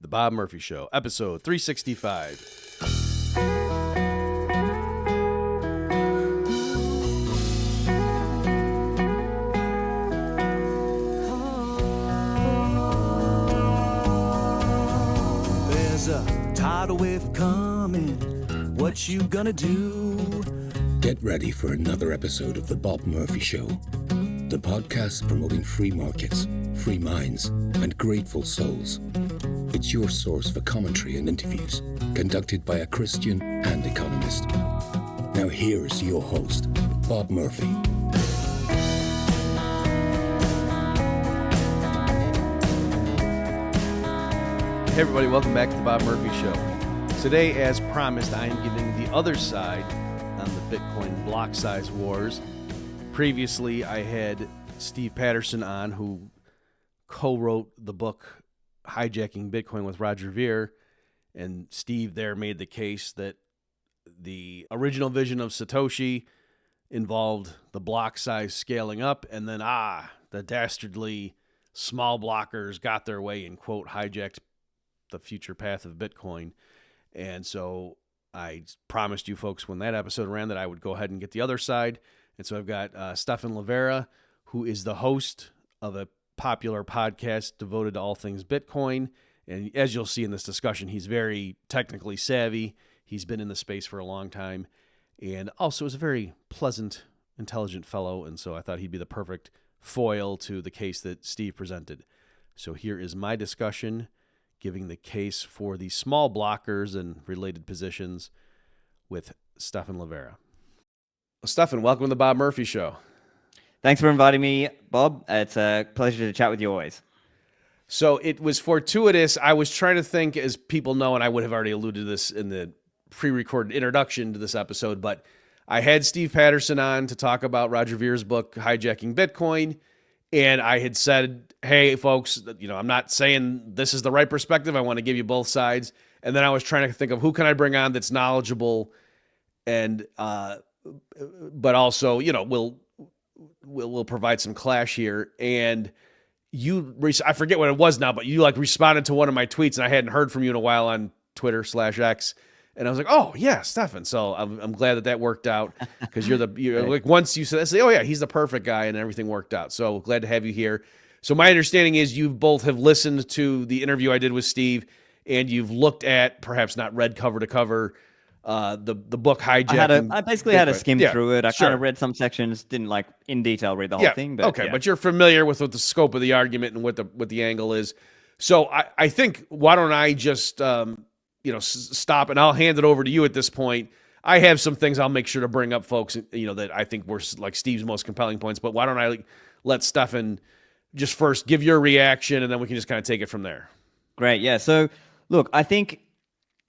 The Bob Murphy Show, episode 365. There's a tidal wave coming. What you gonna do? Get ready for another episode of The Bob Murphy Show, the podcast promoting free markets, free minds, and grateful souls. It's your source for commentary and interviews conducted by a Christian and economist. Now here's your host, Bob Murphy. Hey everybody, welcome back to the Bob Murphy Show. Today, as promised, I am giving the other side on the Bitcoin block size wars. Previously, I had Steve Patterson on, who co-wrote the book Hijacking Bitcoin with Roger Ver, and Steve there made the case that the original vision of Satoshi involved the block size scaling up, and then the dastardly small blockers got their way and, quote, hijacked the future path of Bitcoin. And so I promised you folks when that episode ran that I would go ahead and get the other side. And so I've got Stephan Livera, who is the host of a popular podcast devoted to all things Bitcoin. And as you'll see in this discussion, he's very technically savvy. He's been in the space for a long time and also is a very pleasant, intelligent fellow. And so I thought he'd be the perfect foil to the case that Steve presented. So here is my discussion giving the case for the small blockers and related positions with Stephan Livera. Well, Stephan, welcome to the Bob Murphy Show. Thanks for inviting me, Bob. It's a pleasure to chat with you always. So it was fortuitous. I was trying to think, as people know, and I would have already alluded to this in the pre-recorded introduction to this episode, but I had Steve Patterson on to talk about Roger Ver's book, Hijacking Bitcoin. And I had said, hey, folks, I'm not saying this is the right perspective. I want to give you both sides. And then I was trying to think of who can I bring on that's knowledgeable and, but also, we'll provide some clash here. And I forget what it was now, but you responded to one of my tweets and I hadn't heard from you in a while on Twitter/X. And I was like, oh yeah, Stephan. So I'm glad that worked out because you're like, once you said, I say, oh yeah, he's the perfect guy and everything worked out. So glad to have you here. So my understanding is you both have listened to the interview I did with Steve and you've looked at, perhaps not read cover to cover, the book Hijacking. I basically had a skim through it. I sure. kind of read some sections, didn't in detail read the whole thing. But okay, but you're familiar with what the scope of the argument and what the angle is. So I think, why don't I just stop and I'll hand it over to you at this point. I have some things I'll make sure to bring up, folks, that I think were like Steve's most compelling points, but why don't I let Stephan just first give your reaction and then we can just kind of take it from there. Great. Yeah. So look, I think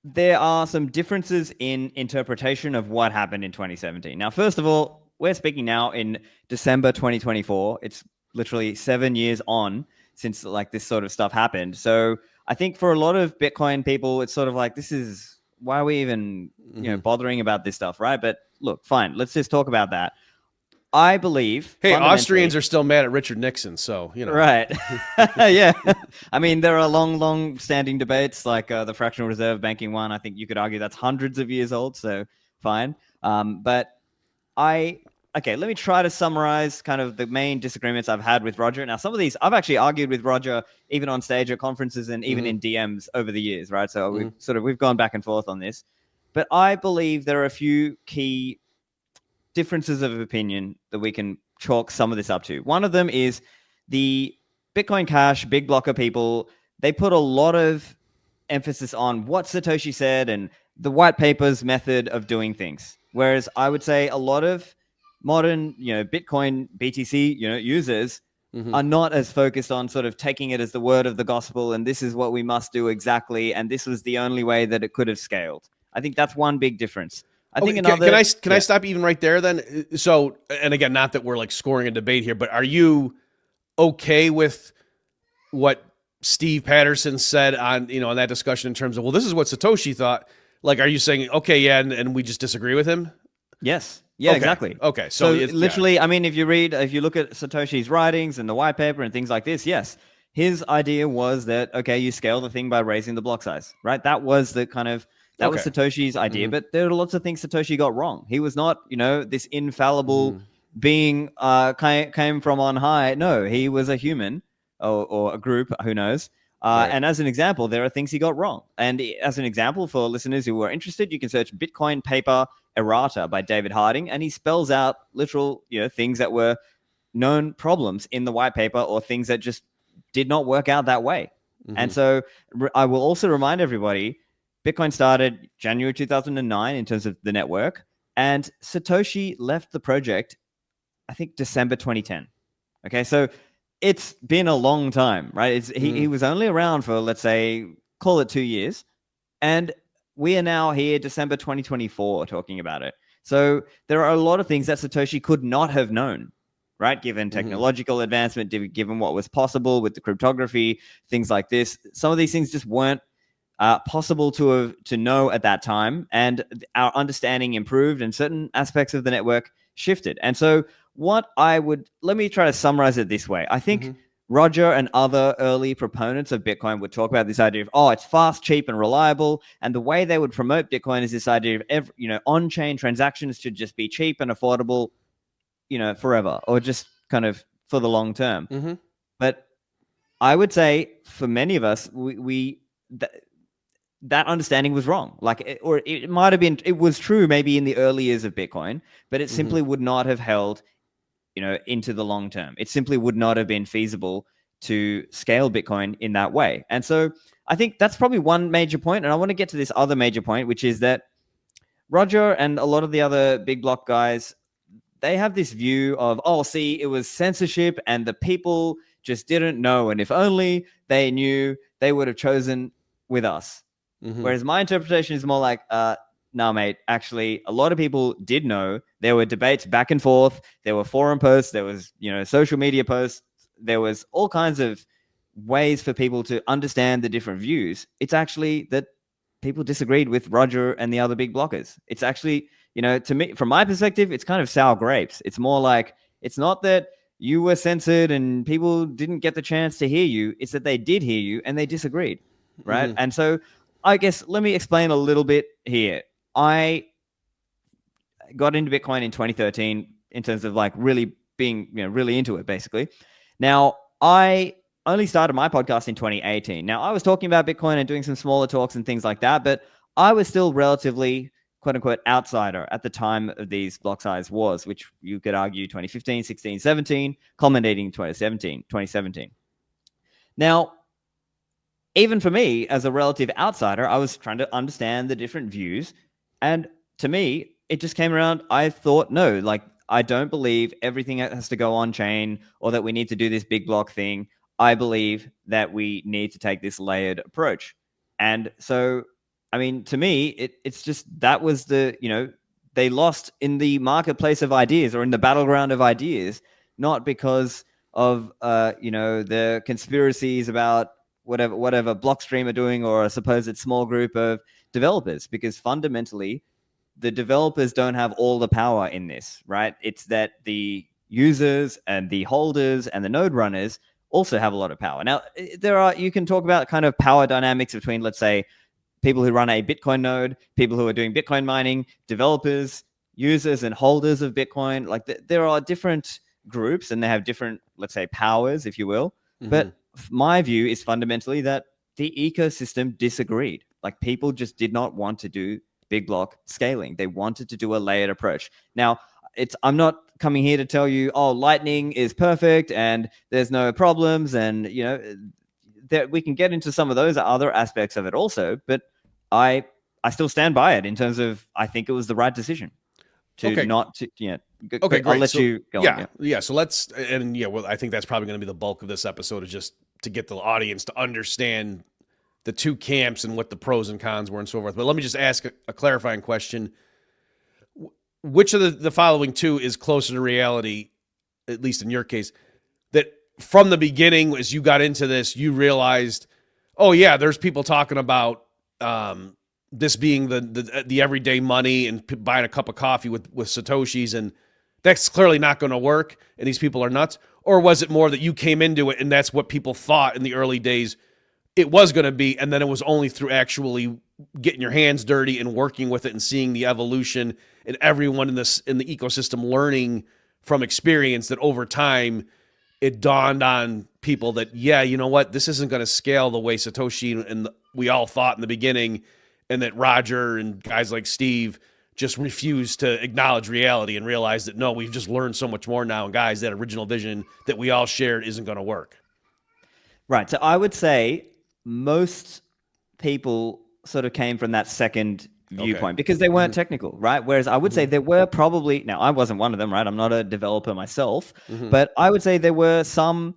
there are some differences in interpretation of what happened in 2017. Now, first of all, we're speaking now in December 2024. It's literally 7 years on since this sort of stuff happened. So I think for a lot of Bitcoin people, it's sort of like, this is why are we even bothering about this stuff, right? But look, fine, let's just talk about that. I believe. Hey, Austrians are still mad at Richard Nixon, so right. Yeah, I mean there are long standing debates like the fractional reserve banking one. I think you could argue that's hundreds of years old, so fine. Okay, let me try to summarize kind of the main disagreements I've had with Roger. Now, some of these I've actually argued with Roger even on stage at conferences and even in DMs over the years, right? So we've gone back and forth on this. But I believe there are a few key differences of opinion that we can chalk some of this up to. One of them is the Bitcoin Cash, big blocker people, they put a lot of emphasis on what Satoshi said and the white paper's method of doing things. Whereas I would say a lot of modern, Bitcoin BTC, users are not as focused on sort of taking it as the word of the gospel and this is what we must do exactly and this was the only way that it could have scaled. I think that's one big difference. I think another. Can I stop even right there then? So, and again, not that we're scoring a debate here, but are you okay with what Steve Patterson said on on that discussion in terms of, well, this is what Satoshi thought? Are you saying okay, yeah, and we just disagree with him? Yes. Yeah, okay. Exactly. Okay. So literally, I mean, if you look at Satoshi's writings and the white paper and things like this, yes, his idea was that, okay, you scale the thing by raising the block size, right? That was the kind of, that was Satoshi's idea, but there are lots of things Satoshi got wrong. He was not, this infallible being came from on high. No, he was a human or a group, who knows. And as an example, there are things he got wrong. And as an example, for listeners who are interested, you can search Bitcoin paper errata by David Harding, and he spells out literal, things that were known problems in the white paper or things that just did not work out that way. And so I will also remind everybody, Bitcoin started January 2009 in terms of the network, and Satoshi left the project, I think, December 2010. Okay, so it's been a long time, right? He was only around for, let's say, call it 2 years. And we are now here, December 2024, talking about it. So there are a lot of things that Satoshi could not have known, right? Given technological advancement, given what was possible with the cryptography, things like this. Some of these things just weren't possible to know at that time. And our understanding improved and certain aspects of the network shifted. And so let me try to summarize it this way. I think Roger and other early proponents of Bitcoin would talk about this idea of, it's fast, cheap, and reliable. And the way they would promote Bitcoin is this idea of on-chain transactions should just be cheap and affordable, forever, or just kind of for the long term. But I would say for many of us, that understanding was wrong. It might have been, it was true maybe in the early years of Bitcoin, but it simply would not have held into the long term. It simply would not have been feasible to scale Bitcoin in that way. And so I think that's probably one major point. And I want to get to this other major point, which is that Roger and a lot of the other big block guys, they have this view of, it was censorship and the people just didn't know. And if only they knew, they would have chosen with us. Whereas my interpretation is more like, no, mate, actually, a lot of people did know. There were debates back and forth. There were forum posts. There was, social media posts. There was all kinds of ways for people to understand the different views. It's actually that people disagreed with Roger and the other big blockers. It's actually, to me, from my perspective, it's kind of sour grapes. It's more like, it's not that you were censored and people didn't get the chance to hear you. It's that they did hear you and they disagreed, right? And so I guess let me explain a little bit here. I got into Bitcoin in 2013 in terms of really being, really into it, basically. Now, I only started my podcast in 2018. Now, I was talking about Bitcoin and doing some smaller talks and things like that, but I was still relatively, quote unquote, outsider at the time of these block size wars, which you could argue 2015, 16, 17, culminating in 2017. Now, even for me, as a relative outsider, I was trying to understand the different views. And to me, it just came around. I thought, no, I don't believe everything has to go on chain or that we need to do this big block thing. I believe that we need to take this layered approach. And so, I mean, to me, it's just, that was they lost in the marketplace of ideas or in the battleground of ideas, not because of, the conspiracies about whatever Blockstream are doing or a supposed small group of developers, because fundamentally the developers don't have all the power in this, right? It's that the users and the holders and the node runners also have a lot of power. Now, you can talk about kind of power dynamics between, let's say, people who run a Bitcoin node, people who are doing Bitcoin mining, developers, users and holders of Bitcoin. There are different groups and they have different, let's say, powers, if you will. But my view is fundamentally that the ecosystem disagreed. People just did not want to do big block scaling. They wanted to do a layered approach. Now, I'm not coming here to tell you, Lightning is perfect and there's no problems. And, that we can get into some of those other aspects of it also. But I still stand by it in terms of, I think it was the right decision not to, Okay, great. I'll let you go on. Yeah. So I think that's probably going to be the bulk of this episode, is just to get the audience to understand the two camps and what the pros and cons were and so forth. But let me just ask a clarifying question. Which of the following two is closer to reality, at least in your case, that from the beginning, as you got into this, you realized, there's people talking about this being the everyday money and buying a cup of coffee with Satoshis, and that's clearly not going to work and these people are nuts? Or was it more that you came into it and that's what people thought in the early days it was going to be, and then it was only through actually getting your hands dirty and working with it and seeing the evolution and everyone in the ecosystem learning from experience that over time it dawned on people that, yeah, you know what, this isn't going to scale the way Satoshi and we all thought in the beginning, and that Roger and guys like Steve just refused to acknowledge reality and realize that, no, we've just learned so much more now, and guys, that original vision that we all shared isn't going to work. Right. So I would say most people sort of came from that second viewpoint because they weren't technical, right? Whereas I would say there were probably, now I wasn't one of them, right? I'm not a developer myself, but I would say there were some,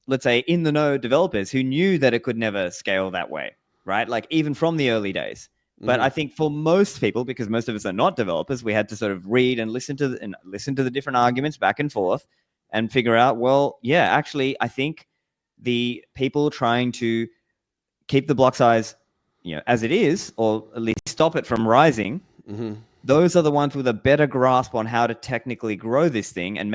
let's say, in the know developers who knew that it could never scale that way, right? Like even from the early days. But I think for most people, because most of us are not developers, we had to sort of read and listen to the different arguments back and forth and figure out, well, yeah, actually, I think the people trying to keep the block size, as it is, or at least stop it from rising, those are the ones with a better grasp on how to technically grow this thing and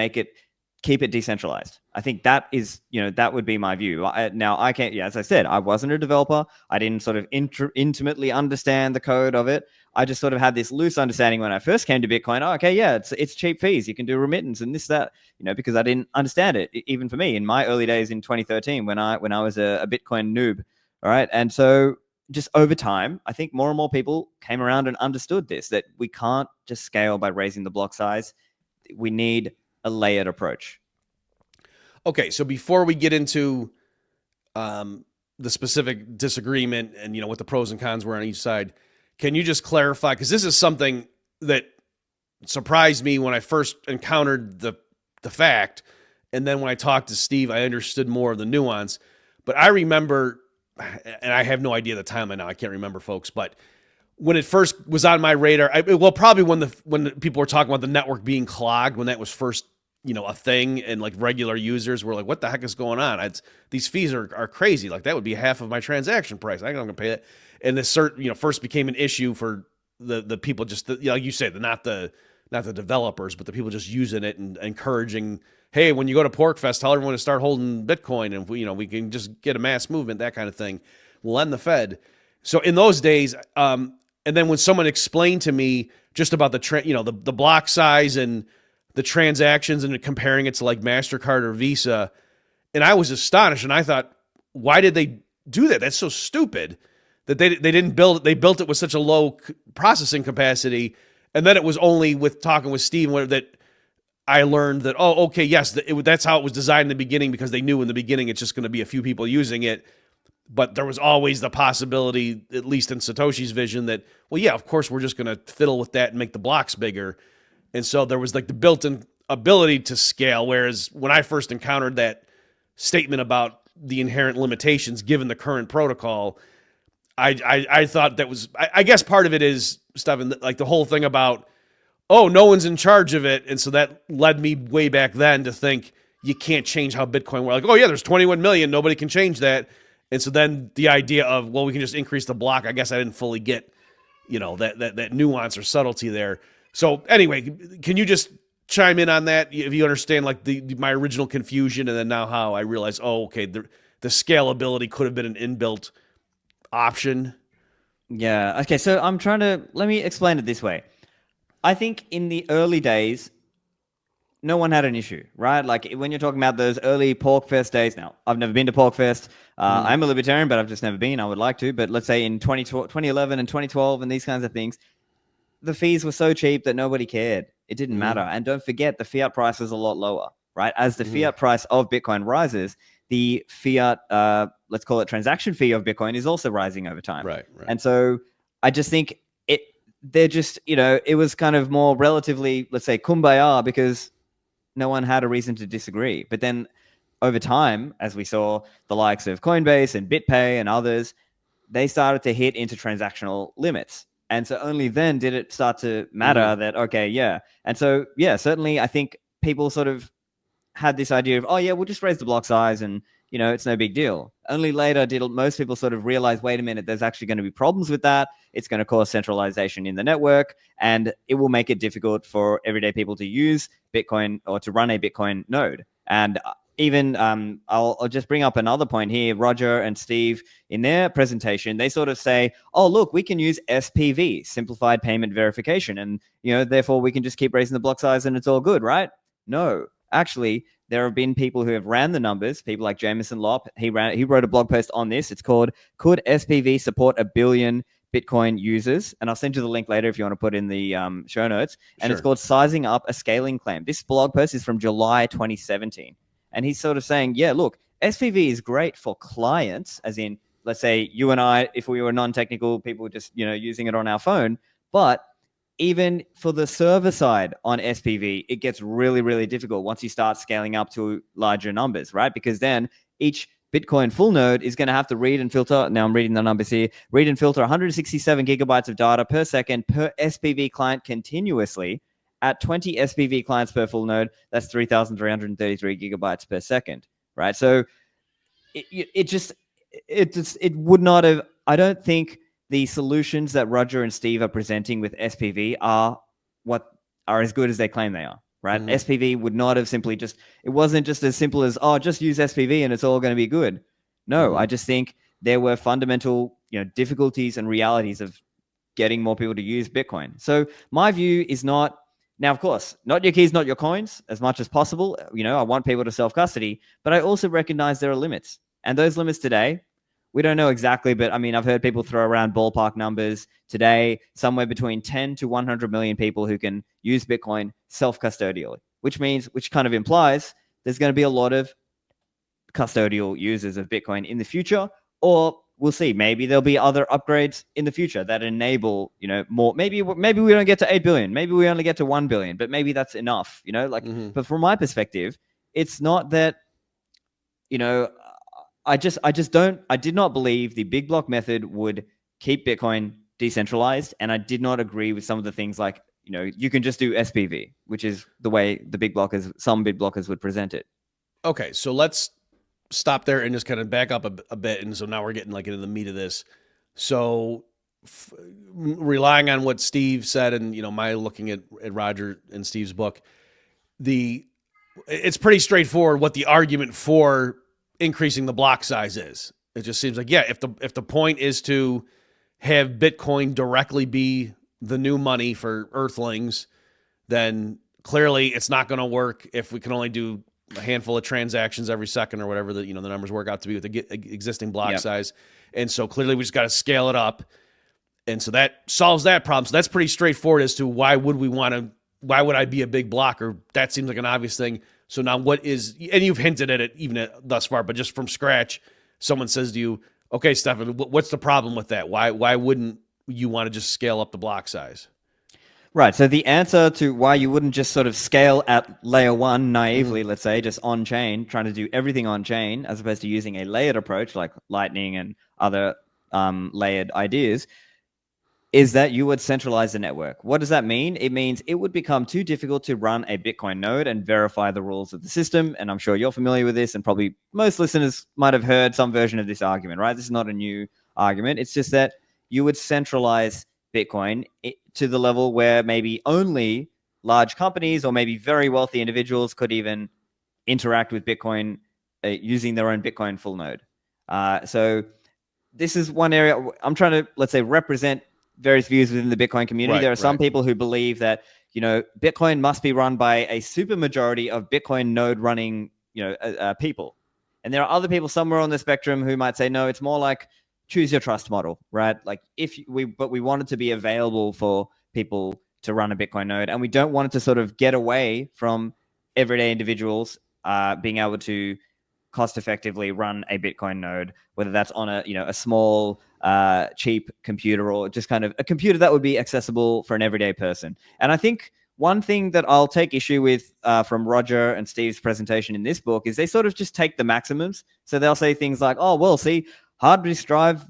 keep it decentralized. I think that is, that would be my view. Now, I can't, as I said, I wasn't a developer. I didn't sort of intimately understand the code of it. I just sort of had this loose understanding when I first came to Bitcoin. Oh, okay, yeah, it's cheap fees. You can do remittance and this, that, because I didn't understand it. Even for me, in my early days in 2013, when I was a Bitcoin noob. All right. And so just over time, I think more and more people came around and understood this, that we can't just scale by raising the block size. We need a layered approach. Okay. So before we get into the specific disagreement and, what the pros and cons were on each side, can you just clarify? Because this is something that surprised me when I first encountered the fact. And then when I talked to Steve, I understood more of the nuance. But I remember, and I have no idea the timeline now, I can't remember, folks, but when it first was on my radar, probably when the people were talking about the network being clogged, when that was first, a thing, and like regular users were like, what the heck is going on? These fees are crazy. Like that would be half of my transaction price. I'm going to pay that. And this first became an issue for the people, just like you said, not the developers, but the people just using it and encouraging, hey, when you go to PorkFest, tell everyone to start holding Bitcoin, and we can just get a mass movement, that kind of thing. We'll end the Fed. So in those days, and then when someone explained to me just about the block size and the transactions and comparing it to like MasterCard or Visa, and I was astonished, and I thought, why did they do that? That's so stupid that they didn't build it. They built it with such a low processing capacity, and then it was only with talking with Steve that I learned that, oh, okay, yes, that's how it was designed in the beginning, because they knew in the beginning it's just going to be a few people using it. But there was always the possibility, at least in Satoshi's vision, that, well, yeah, of course, we're just going to fiddle with that and make the blocks bigger. And so there was like the built-in ability to scale, whereas when I first encountered that statement about the inherent limitations given the current protocol, I thought that was, I guess part of it is, Stephan, like the whole thing about, oh, no one's in charge of it. And so that led me way back then to think you can't change how Bitcoin works. Like, oh, yeah, there's 21 million. Nobody can change that. And so then the idea of, well, we can just increase the block. I guess I didn't fully get, that nuance or subtlety there. So anyway, can you just chime in on that if you understand like my original confusion, and then now how I realize, oh, okay, the scalability could have been an inbuilt option? Yeah. Okay. So let me explain it this way. I think in the early days, no one had an issue, right? Like when you're talking about those early PorkFest days. Now, I've never been to PorkFest. I'm a libertarian, but I've just never been. I would like to. But let's say in 2011 and 2012 and these kinds of things, the fees were so cheap that nobody cared. It didn't matter. And don't forget, the fiat price was a lot lower, right? As the fiat price of Bitcoin rises, the fiat, let's call it transaction fee of Bitcoin, is also rising over time. Right. And so I just think it was kind of more relatively, let's say, kumbaya, because no one had a reason to disagree. But then over time, as we saw the likes of Coinbase and BitPay and others, they started to hit into transactional limits. And so only then did it start to matter that, okay, yeah. And so, yeah, certainly I think people sort of had this idea of, oh, yeah, we'll just raise the block size and, it's no big deal. Only later did most people sort of realize, wait a minute, there's actually going to be problems with that. It's going to cause centralization in the network, and it will make it difficult for everyday people to use Bitcoin or to run a Bitcoin node. And even I'll just bring up another point here. Roger and Steve, in their presentation, they sort of say, oh, look, we can use SPV, simplified payment verification. And, therefore we can just keep raising the block size and it's all good, right? No, actually, there have been people who have ran the numbers, people like Jameson Lopp. He wrote a blog post on this. It's called, Could SPV Support a Billion Bitcoin Users? And I'll send you the link later if you want to put in the show notes. And Sure. It's called Sizing Up a Scaling Claim. This blog post is from July 2017. And he's sort of saying, yeah, look, SPV is great for clients, as in, let's say you and I, if we were non-technical people just, using it on our phone. But even for the server side on SPV, it gets really, really difficult once you start scaling up to larger numbers, right? Because then each Bitcoin full node is going to have to read and filter. Now I'm reading the numbers here. Read and filter 167 gigabytes of data per second per SPV client continuously. At 20 SPV clients per full node, that's 3,333 gigabytes per second, right? So it would not have. I don't think the solutions that Roger and Steve are presenting with SPV are as good as they claim they are, right? Mm-hmm. SPV would not have simply it wasn't just as simple as, just use SPV and it's all going to be good. No, Mm-hmm. I just think there were fundamental, difficulties and realities of getting more people to use Bitcoin. So my view is not, now, of course, not your keys, not your coins, as much as possible. I want people to self-custody, but I also recognize there are limits. And those limits today, we don't know exactly, but I mean, I've heard people throw around ballpark numbers today, somewhere between 10 to 100 million people who can use Bitcoin self-custodially, which kind of implies there's going to be a lot of custodial users of Bitcoin in the future, or we'll see. Maybe there'll be other upgrades in the future that enable, more. Maybe we don't get to 8 billion. Maybe we only get to 1 billion, but maybe that's enough, Mm-hmm. But from my perspective, it's not that, I did not believe the big block method would keep Bitcoin decentralized. And I did not agree with some of the things like, you can just do SPV, which is the way some big blockers would present it. Okay, so let's stop there and just kind of back up a bit. And so now we're getting into the meat of this. So relying on what Steve said and, my looking at Roger and Steve's book, it's pretty straightforward what the argument for increasing the block size is. It just seems like, yeah, if the point is to have Bitcoin directly be the new money for Earthlings, then clearly it's not going to work if we can only do a handful of transactions every second or whatever the numbers work out to be with the existing block size. And so clearly we just got to scale it up. And so that solves that problem. So that's pretty straightforward as to why would I be a big blocker? That seems like an obvious thing. So now and you've hinted at it even thus far, but just from scratch, someone says to you, okay, Stephan, what's the problem with that? Why wouldn't you want to just scale up the block size? Right. So the answer to why you wouldn't just sort of scale at layer one naively, let's say, just on chain, trying to do everything on chain, as opposed to using a layered approach like Lightning and other layered ideas, is that you would centralize the network. What does that mean? It means it would become too difficult to run a Bitcoin node and verify the rules of the system. And I'm sure you're familiar with this, and probably most listeners might have heard some version of this argument, right? This is not a new argument. It's just that you would centralize Bitcoin to the level where maybe only large companies or maybe very wealthy individuals could even interact with Bitcoin using their own Bitcoin full node. So this is one area I'm trying to, let's say, represent various views within the Bitcoin community. There are some people who believe that, Bitcoin must be run by a super majority of Bitcoin node running, people. And there are other people somewhere on the spectrum who might say, no, it's more like choose your trust model, right? Like but we want it to be available for people to run a Bitcoin node. And we don't want it to sort of get away from everyday individuals being able to cost effectively run a Bitcoin node, whether that's on a small, cheap computer or just kind of a computer that would be accessible for an everyday person. And I think one thing that I'll take issue with from Roger and Steve's presentation in this book is they sort of just take the maximums. So they'll say things like, oh, well, see, hard disk drive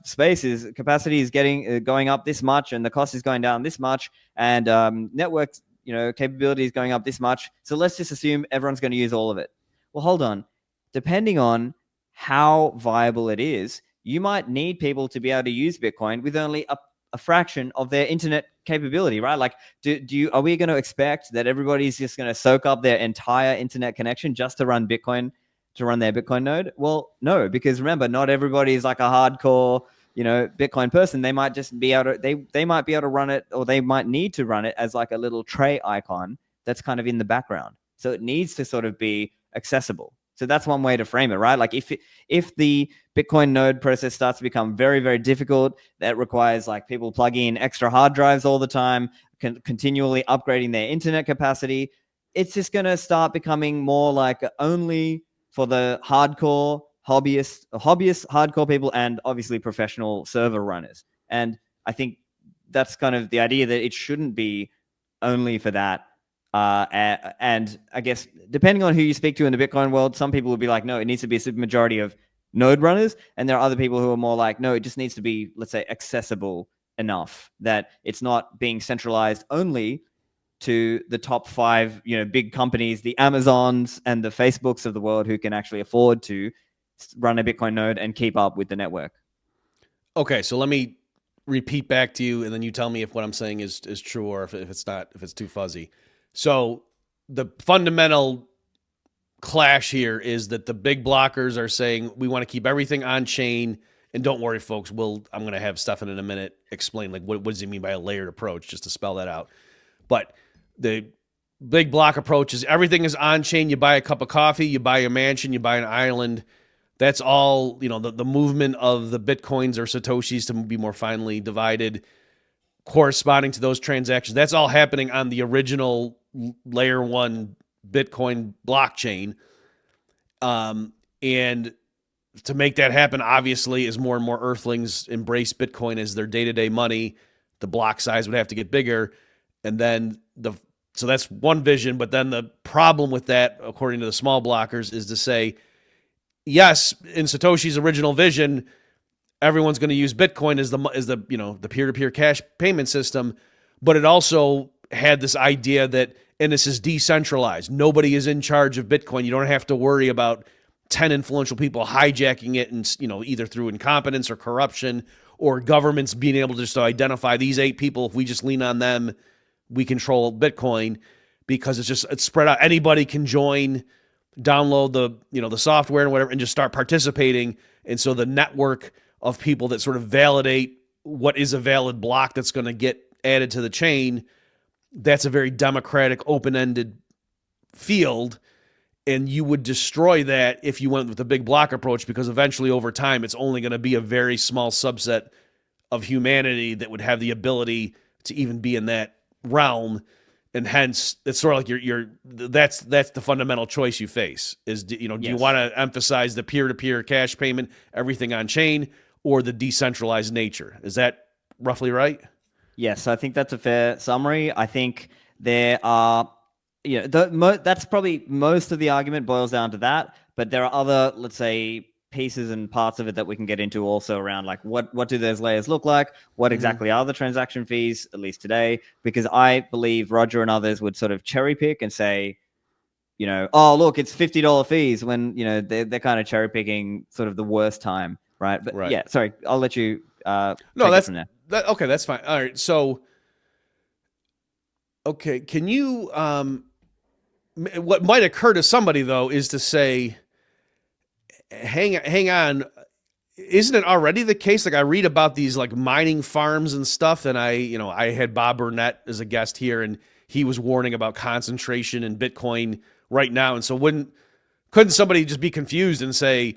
capacity is going up this much, and the cost is going down this much, and network capability is going up this much. So let's just assume everyone's going to use all of it. Well, hold on. Depending on how viable it is, you might need people to be able to use Bitcoin with only a fraction of their internet capability, right? Like, are we going to expect that everybody's just going to soak up their entire internet connection just to run Bitcoin, to run their Bitcoin node? Well, no, because remember, not everybody is like a hardcore, Bitcoin person. They might just be able to, they might be able to run it, or they might need to run it as like a little tray icon that's kind of in the background. So it needs to sort of be accessible. So that's one way to frame it, right? Like if the Bitcoin node process starts to become very, very difficult, that requires like people plugging in extra hard drives all the time, continually upgrading their internet capacity, it's just going to start becoming more like only for the hardcore hobbyist hardcore people, and obviously professional server runners. And I think that's kind of the idea, that it shouldn't be only for that. And I guess depending on who you speak to in the Bitcoin world, some people would be like, no, it needs to be a super majority of node runners. And there are other people who are more like, no, it just needs to be, let's say, accessible enough that it's not being centralized only to the top 5, big companies, the Amazons and the Facebooks of the world, who can actually afford to run a Bitcoin node and keep up with the network. Okay, so let me repeat back to you, and then you tell me if what I'm saying is true, or if it's not, if it's too fuzzy. So the fundamental clash here is that the big blockers are saying we want to keep everything on chain, and don't worry, folks. I'm going to have Stephan in a minute explain like what does he mean by a layered approach, just to spell that out. But the big block approach is everything is on chain. You buy a cup of coffee, you buy a mansion, you buy an island. That's all, the movement of the Bitcoins or Satoshis, to be more finely divided, corresponding to those transactions. That's all happening on the original layer 1 Bitcoin blockchain. And to make that happen, obviously, as more and more Earthlings embrace Bitcoin as their day-to-day money, the block size would have to get bigger. And then so that's one vision. But then the problem with that, according to the small blockers, is to say, yes, in Satoshi's original vision, everyone's going to use Bitcoin as the peer-to-peer cash payment system, but it also had this idea that, and this is decentralized, nobody is in charge of Bitcoin. You don't have to worry about 10 influential people hijacking it, and either through incompetence or corruption, or governments being able to just identify these 8 people. If we just lean on them, we control Bitcoin, because it's spread out. Anybody can join, download the software and whatever, and just start participating. And so the network of people that sort of validate what is a valid block that's going to get added to the chain, that's a very democratic, open-ended field. And you would destroy that if you went with the big block approach, because eventually over time, it's only going to be a very small subset of humanity that would have the ability to even be in that realm. And hence, it's sort of like that's the fundamental choice you face is, do you want to emphasize the peer-to-peer cash payment, everything on chain, or the decentralized nature? Is that roughly right? Yes, I think that's a fair summary. I think there are, that's probably most of the argument boils down to that. But there are other, let's say, pieces and parts of it that we can get into also around like what do those layers look like? What exactly are the transaction fees, at least today? Because I believe Roger and others would sort of cherry pick and say, oh, look, it's $50 fees, when, they're kind of cherry picking sort of the worst time, right? But yeah, sorry, I'll let you no, that's from there. Okay, that's fine. All right. So, okay, can you, what might occur to somebody though, is to say, hang on, isn't it already the case? Like, I read about these like mining farms and stuff, and I had Bob Burnett as a guest here, and he was warning about concentration in Bitcoin right now. And so couldn't somebody just be confused and say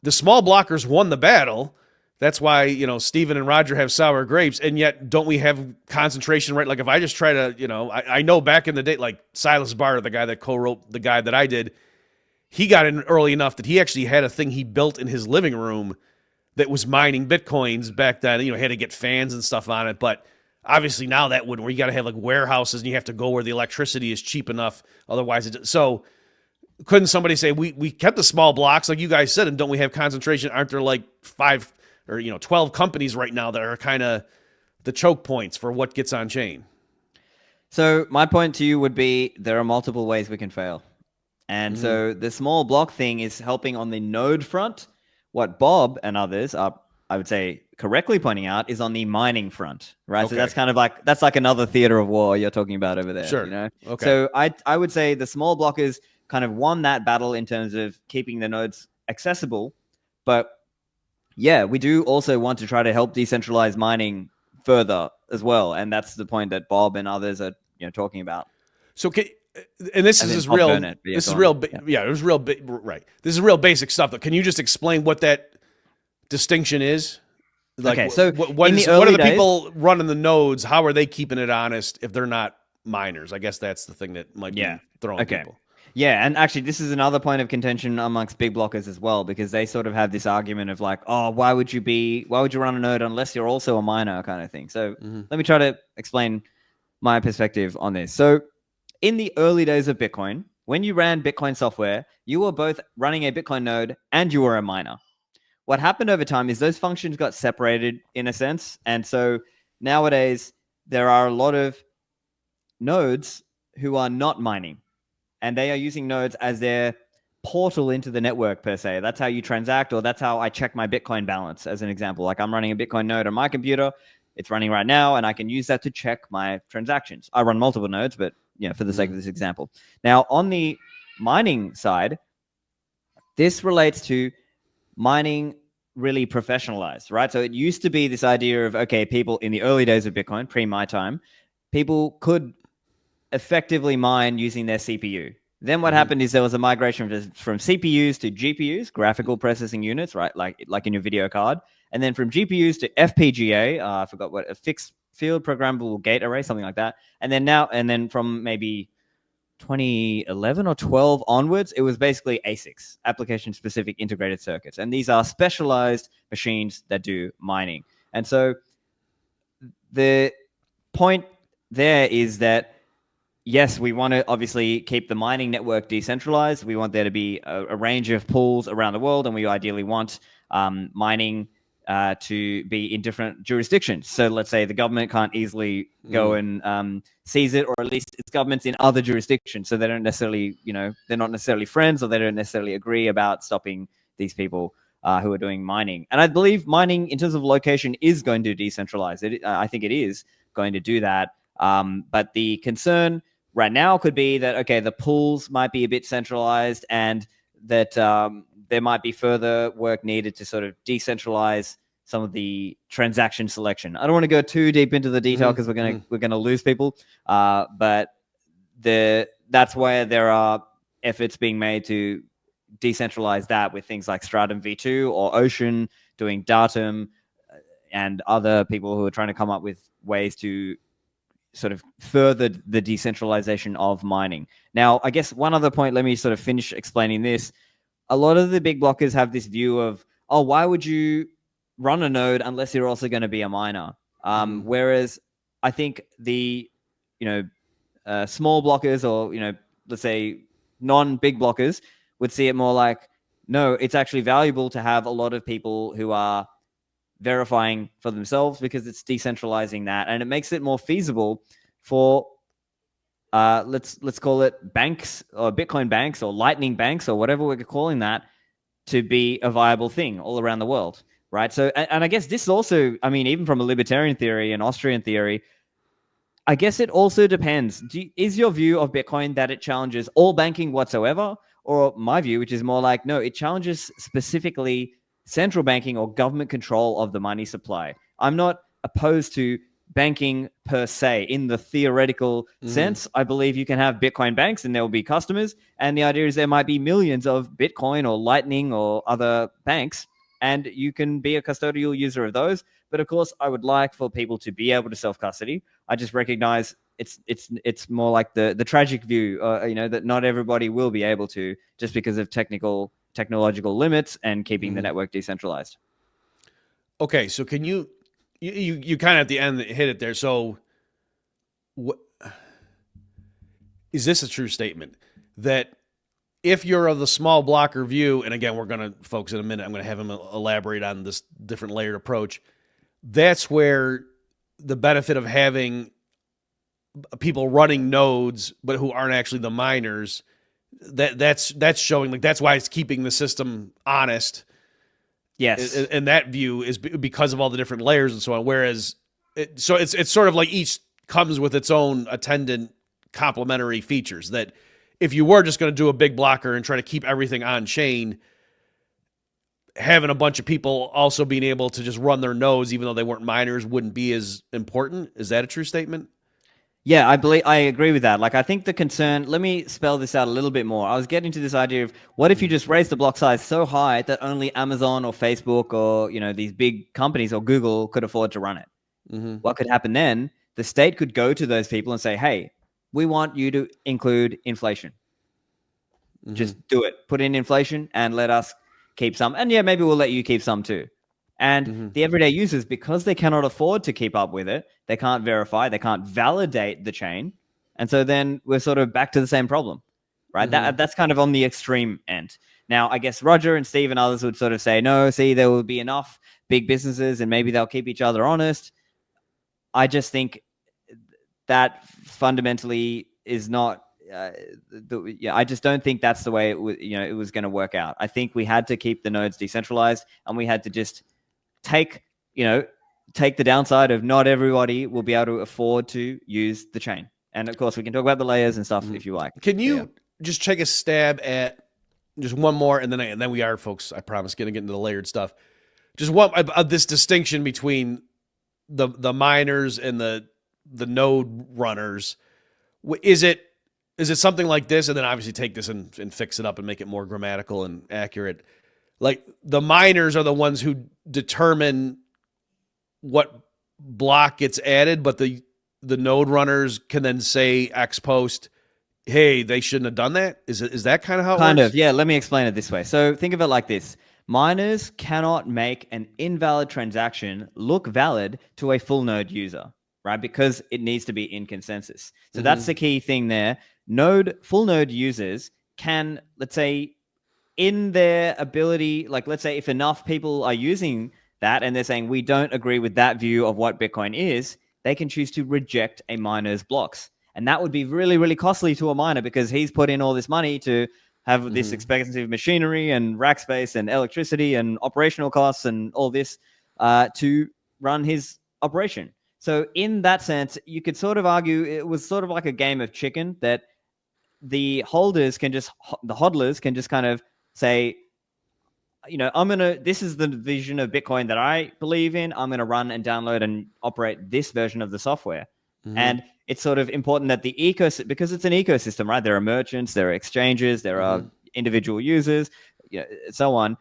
the small blockers won the battle? That's why, Stephan and Roger have sour grapes, and yet don't we have concentration, right? Like, if I just try to, I know back in the day, like Silas Barr, the guy that co-wrote the guide that I did, he got in early enough that he actually had a thing he built in his living room that was mining Bitcoins back then. Had to get fans and stuff on it. But obviously now that wouldn't, where you got to have like warehouses and you have to go where the electricity is cheap enough. Otherwise, so couldn't somebody say, we kept the small blocks like you guys said, and don't we have concentration? Aren't there like 5 or 12 companies right now that are kind of the choke points for what gets on chain? So my point to you would be, there are multiple ways we can fail. And so the small block thing is helping on the node front. What Bob and others are, I would say, correctly pointing out is on the mining front, right? So that's kind of like, that's like another theater of war you're talking about over there. Sure. You know? Okay. So I would say the small blockers kind of won that battle in terms of keeping the nodes accessible. But yeah, we do also want to try to help decentralize mining further as well. And that's the point that Bob and others are, talking about. So, and this is real. Burnett, this is real. Yeah, it was real. Right. This is real basic stuff. Though. Can you just explain what that distinction is? Like, okay, so what are the people running the nodes? How are they keeping it honest if they're not miners? I guess that's the thing that might be throwing people. Yeah, and actually, this is another point of contention amongst big blockers as well, because they sort of have this argument of like, oh, why would you run a node unless you're also a miner kind of thing. So let me try to explain my perspective on this. So in the early days of Bitcoin, when you ran Bitcoin software, you were both running a Bitcoin node and you were a miner. What happened over time is those functions got separated in a sense. And so nowadays, there are a lot of nodes who are not mining. And they are using nodes as their portal into the network, per se. That's how you transact, or that's how I check my Bitcoin balance, as an example. Like I'm running a Bitcoin node on my computer. It's running right now, and I can use that to check my transactions. I run multiple nodes, but for the sake of this example. Now, on the mining side, this relates to mining really professionalized, right? So it used to be this idea of, okay, people in the early days of Bitcoin, pre my time, people could effectively mine using their CPU. Then what happened is there was a migration from CPUs to GPUs, graphical processing units, right? Like in your video card. And then from GPUs to FPGA, I forgot what, a fixed field programmable gate array, something like that. And then from maybe 2011 or 12 onwards, it was basically ASICs, application specific integrated circuits. And these are specialized machines that do mining. And so the point there is that yes, we want to obviously keep the mining network decentralized. We want there to be a range of pools around the world, and we ideally want mining to be in different jurisdictions. So let's say the government can't easily go and seize it, or at least its governments in other jurisdictions. So they don't necessarily, they're not necessarily friends, or they don't necessarily agree about stopping these people who are doing mining. And I believe mining in terms of location is going to decentralize it. I think it is going to do that. But the concern right now could be that, okay, the pools might be a bit centralized, and that there might be further work needed to sort of decentralize some of the transaction selection. I don't want to go too deep into the detail because we're gonna lose people. But that's where there are efforts being made to decentralize that with things like Stratum v2 or Ocean doing Datum, and other people who are trying to come up with ways to sort of further the decentralization of mining. Now, I guess one other point, let me sort of finish explaining this. A lot of the big blockers have this view of, oh, why would you run a node unless you're also going to be a miner? Whereas I think the, small blockers, or, let's say non-big blockers, would see it more like, no, it's actually valuable to have a lot of people who are verifying for themselves, because it's decentralizing that, and it makes it more feasible for let's call it banks, or Bitcoin banks, or Lightning banks, or whatever we're calling that, to be a viable thing all around the world, right? So, and I guess this also, I mean, even from a libertarian theory and Austrian theory, I guess it also depends. Is your view of Bitcoin that it challenges all banking whatsoever? Or my view, which is more like, no, it challenges specifically central banking or government control of the money supply. I'm not opposed to banking per se in the theoretical sense. I believe you can have Bitcoin banks and there will be customers. And the idea is there might be millions of Bitcoin or Lightning or other banks, and you can be a custodial user of those. But of course, I would like for people to be able to self-custody. I just recognize it's more like the tragic view, that not everybody will be able to, just because of technological limits and keeping the network decentralized. Okay, so can you kind of at the end hit it there. So what is this a true statement that if you're of the small blocker view, and again, we're going to focus in a minute, I'm going to have him elaborate on this different layered approach. That's where the benefit of having people running nodes, but who aren't actually the miners, that's showing like that's why it's keeping the system honest. Yes. And that view is because of all the different layers and so on. Whereas, it's sort of like each comes with its own attendant complementary features that if you were just going to do a big blocker and try to keep everything on chain, having a bunch of people also being able to just run their nodes, even though they weren't miners, wouldn't be as important. Is that a true statement? Yeah, I agree with that. Like, I think the concern, let me spell this out a little bit more. I was getting to this idea of what if you just raise the block size so high that only Amazon or Facebook or, these big companies or Google could afford to run it. Mm-hmm. What could happen then? The state could go to those people and say, hey, we want you to include inflation. Mm-hmm. Just do it. Put in inflation and let us keep some. And yeah, maybe we'll let you keep some too. And the everyday users, because they cannot afford to keep up with it, they can't verify, they can't validate the chain. And so then we're sort of back to the same problem, right? That's kind of on the extreme end. Now, I guess Roger and Steve and others would sort of say, no, see, there will be enough big businesses and maybe they'll keep each other honest. I just think that fundamentally is not... I just don't think that's the way it was going to work out. I think we had to keep the nodes decentralized, and we had to just take the downside of not everybody will be able to afford to use the chain. And of course, we can talk about the layers and stuff if you like. Can you just take a stab at just one more, and then we are, folks, I promise, going to get into the layered stuff. Just one of this distinction between the miners and the node runners. Is it something like this? And then obviously take this and fix it up and make it more grammatical and accurate. Like the miners are the ones who determine what block gets added, but the node runners can then say ex post, hey, they shouldn't have done that. Is that kind of how it works? Kind of, yeah. Let me explain it this way. So think of it like this. Miners cannot make an invalid transaction look valid to a full node user, right? Because it needs to be in consensus. So that's the key thing there. Full node users can, let's say, in their ability, like let's say if enough people are using that and they're saying we don't agree with that view of what Bitcoin is, they can choose to reject a miner's blocks. And that would be really, really costly to a miner because he's put in all this money to have this expensive machinery and rack space and electricity and operational costs and all this to run his operation. So in that sense, you could sort of argue it was sort of like a game of chicken that the hodlers can just kind of say, this is the vision of Bitcoin that I believe in. I'm going to run and download and operate this version of the software. And it's sort of important that the ecosystem, because it's an ecosystem, right? There are merchants, there are exchanges, there are individual users, so on.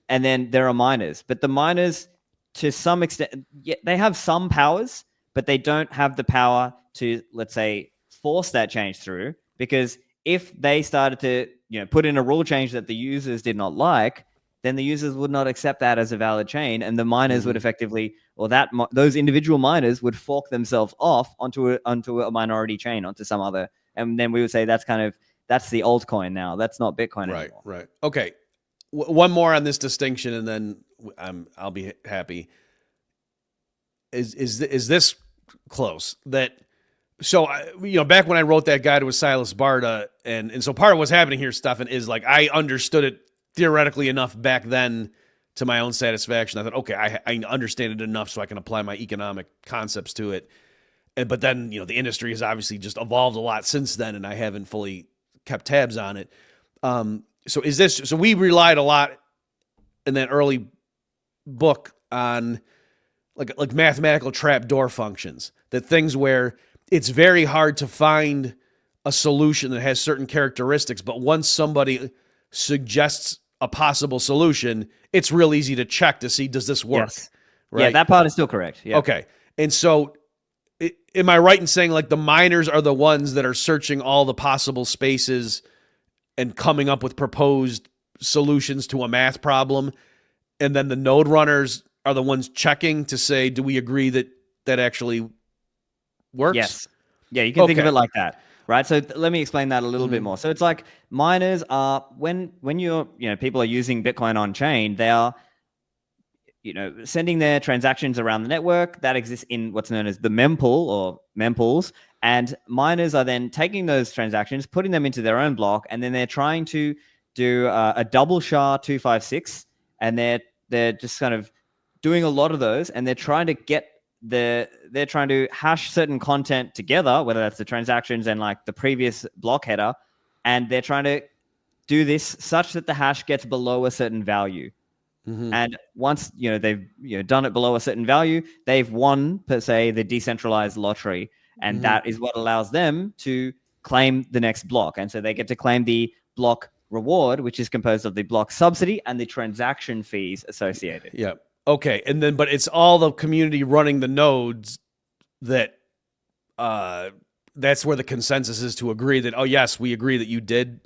And then there are miners. But the miners, to some extent, they have some powers, but they don't have the power to, let's say, force that change through. Because if they started to, put in a rule change that the users did not like, then the users would not accept that as a valid chain, and the miners would effectively, or those individual miners would fork themselves off onto a minority chain, onto some other, and then we would say that's the altcoin now. That's not Bitcoin anymore. Right. Okay. One more on this distinction, and then I'll be happy. Is this close? So, back when I wrote that guide with Silas Barta, and so part of what's happening here, Stephan, is like I understood it theoretically enough back then to my own satisfaction. I thought, okay, I understand it enough so I can apply my economic concepts to it. But then, the industry has obviously just evolved a lot since then, and I haven't fully kept tabs on it. So we relied a lot in that early book on like mathematical trapdoor functions, that things where it's very hard to find a solution that has certain characteristics, but once somebody suggests a possible solution, it's real easy to check to see, does this work? Yes. Right? Yeah, that part is still correct. Yeah. Okay. And so am I right in saying like the miners are the ones that are searching all the possible spaces and coming up with proposed solutions to a math problem? And then the node runners are the ones checking to say, do we agree that actually works? Yes. Yeah, you can think of it like that. Right. So let me explain that a little bit more. So it's like miners are when people are using Bitcoin on chain, they are, sending their transactions around the network that exists in what's known as the mempool or mempools. And miners are then taking those transactions, putting them into their own block, and then they're trying to do a double SHA-256, and they're just kind of doing a lot of those, and they're trying to hash certain content together, whether that's the transactions and like the previous block header, and they're trying to do this such that the hash gets below a certain value. And once they've done it below a certain value, they've won, per se, the decentralized lottery, and that is what allows them to claim the next block. And so they get to claim the block reward, which is composed of the block subsidy and the transaction fees associated. Yeah. Okay. And then, but it's all the community running the nodes that that's where the consensus is to agree that, oh yes, we agree that you did.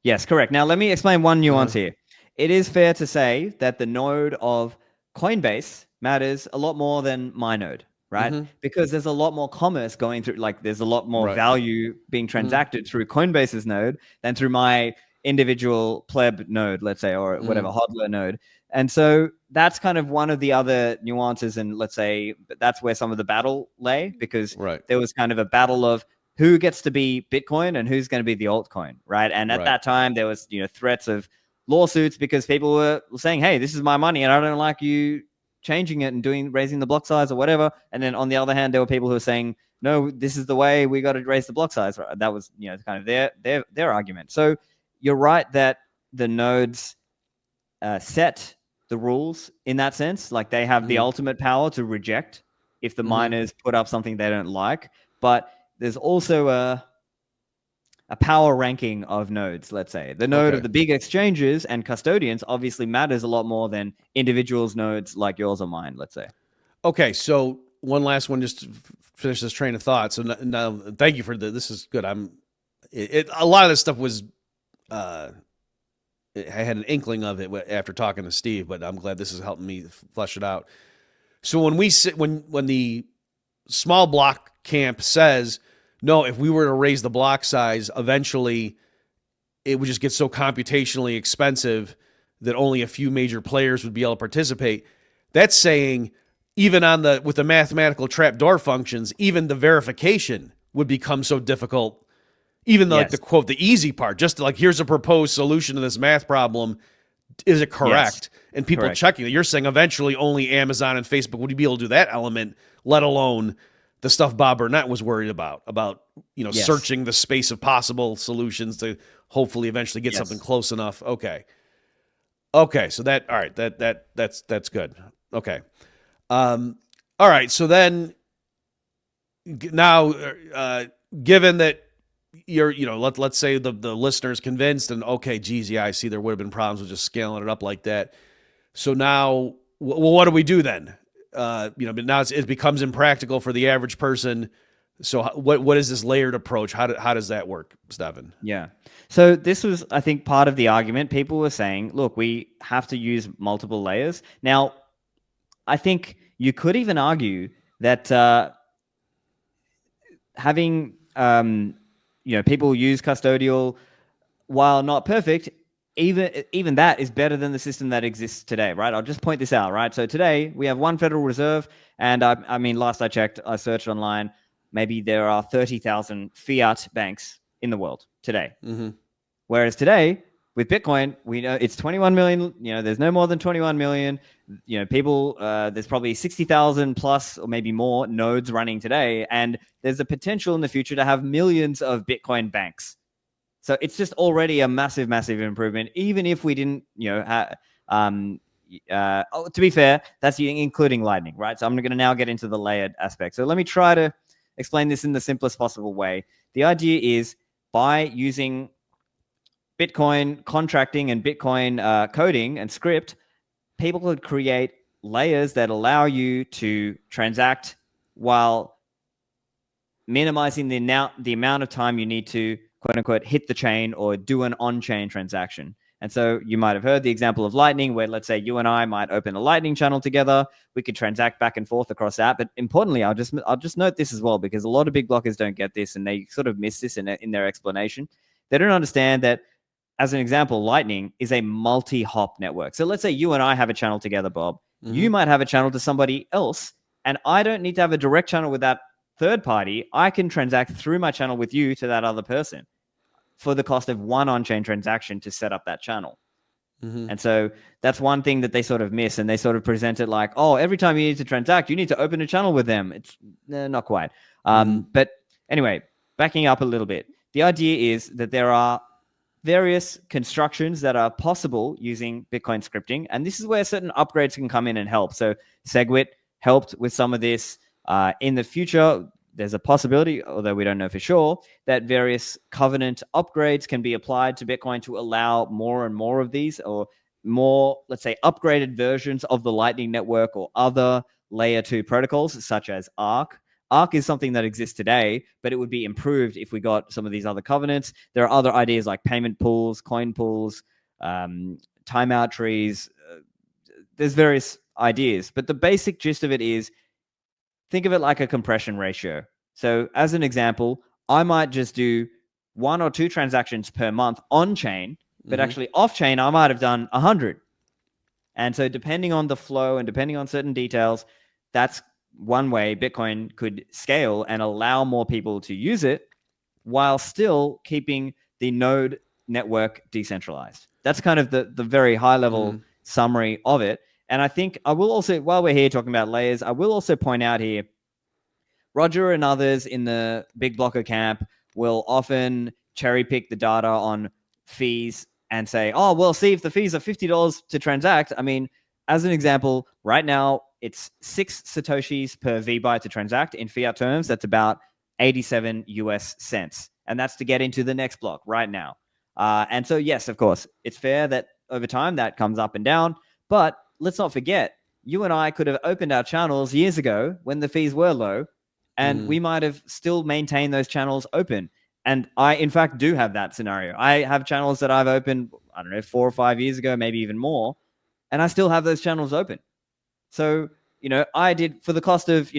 Yes, correct. Now let me explain one nuance here. It is fair to say that the node of Coinbase matters a lot more than my node, right? Because there's a lot more commerce going through, like there's a lot more value being transacted through Coinbase's node than through my individual pleb node, let's say, or whatever, hodler node. And so that's kind of one of the other nuances. And let's say that's where some of the battle lay, because there was kind of a battle of who gets to be Bitcoin and who's going to be the altcoin, right? And at that time, there was threats of lawsuits because people were saying, hey, this is my money and I don't like you changing it and raising the block size or whatever. And then on the other hand, there were people who were saying, no, this is the way we got to raise the block size. Right? That was kind of their argument. So you're right that the nodes set the rules in that sense. Like they have the ultimate power to reject if the miners put up something they don't like. But there's also a power ranking of nodes, let's say. The node of the big exchanges and custodians obviously matters a lot more than individuals' nodes like yours or mine, let's say. Okay, so one last one just to finish this train of thought. So now thank you for this is good. A lot of this stuff was I had an inkling of it after talking to Steve, but I'm glad this is helping me flesh it out. So when the small block camp says, no, if we were to raise the block size, eventually it would just get so computationally expensive that only a few major players would be able to participate. That's saying even with the mathematical trapdoor functions, even the verification would become so difficult. Even like the quote, the easy part, just like here's a proposed solution to this math problem. Is it correct? Yes. And people checking it. You're saying eventually only Amazon and Facebook would be able to do that element, let alone the stuff Bob Burnett was worried about searching the space of possible solutions to hopefully eventually get something close enough. Okay. So that's good. Okay. All right. So then now, given that let's say the listener's convinced and okay, geez, yeah, I see there would have been problems with just scaling it up like that. So now, what do we do then? But now it becomes impractical for the average person. So what is this layered approach? How does that work, Stephan? Yeah. So this was, I think, part of the argument. People were saying, look, we have to use multiple layers. Now, I think you could even argue that having people use custodial, while not perfect, even that is better than the system that exists today, right? I'll just point this out, right? So today we have one Federal Reserve, and I mean, last I checked, I searched online, maybe there are 30,000 fiat banks in the world today. Whereas today with Bitcoin, we know it's 21 million. There's no more than 21 million. People. There's probably 60,000 plus or maybe more nodes running today, and there's a potential in the future to have millions of Bitcoin banks. So it's just already a massive, massive improvement, even if we didn't, to be fair, that's including Lightning, right? So I'm going to now get into the layered aspect. So let me try to explain this in the simplest possible way. The idea is by using Bitcoin contracting and Bitcoin coding and script, people could create layers that allow you to transact while minimizing the amount of time you need to quote unquote hit the chain or do an on-chain transaction. And so you might have heard the example of Lightning, where let's say you and I might open a Lightning channel together. We could transact back and forth across that. But importantly, I'll just note this as well, because a lot of big blockers don't get this and they sort of miss this in their explanation. They don't understand that, as an example, Lightning is a multi-hop network. So let's say you and I have a channel together, Bob. You might have a channel to somebody else, and I don't need to have a direct channel with that third party, I can transact through my channel with you to that other person for the cost of one on-chain transaction to set up that channel. And so that's one thing that they sort of miss, and they sort of present it like, oh, every time you need to transact, you need to open a channel with them. It's not quite. But anyway, backing up a little bit, the idea is that there are various constructions that are possible using Bitcoin scripting, and this is where certain upgrades can come in and help. So SegWit helped with some of this. In the future, there's a possibility, although we don't know for sure, that various covenant upgrades can be applied to Bitcoin to allow more and more of these, or more, let's say, upgraded versions of the Lightning Network or other layer 2 protocols, such as Arc. Arc is something that exists today, but it would be improved if we got some of these other covenants. There are other ideas like payment pools, coin pools, timeout trees. There's various ideas, but the basic gist of it is, think of it like a compression ratio. So as an example, I might just do 1 or 2 transactions per month on chain, but actually off chain, I might have done 100. And so depending on the flow and depending on certain details, that's one way Bitcoin could scale and allow more people to use it while still keeping the node network decentralized. That's kind of the very high level summary of it. And I think I will also, while we're here talking about layers, I will also point out here, Roger and others in the big blocker camp will often cherry pick the data on fees and say, oh, well, see, if the fees are $50 to transact, I mean, as an example, right now, it's 6 Satoshis per VByte to transact in fiat terms. That's about 87 US cents. And that's to get into the next block right now. And so, yes, of course, it's fair that over time that comes up and down. But let's not forget, you and I could have opened our channels years ago when the fees were low, and we might have still maintained those channels open. And I, in fact, do have that scenario. I have channels that I've opened, I don't know, 4 or 5 years ago, maybe even more, and I still have those channels open. So, I did, for the cost of,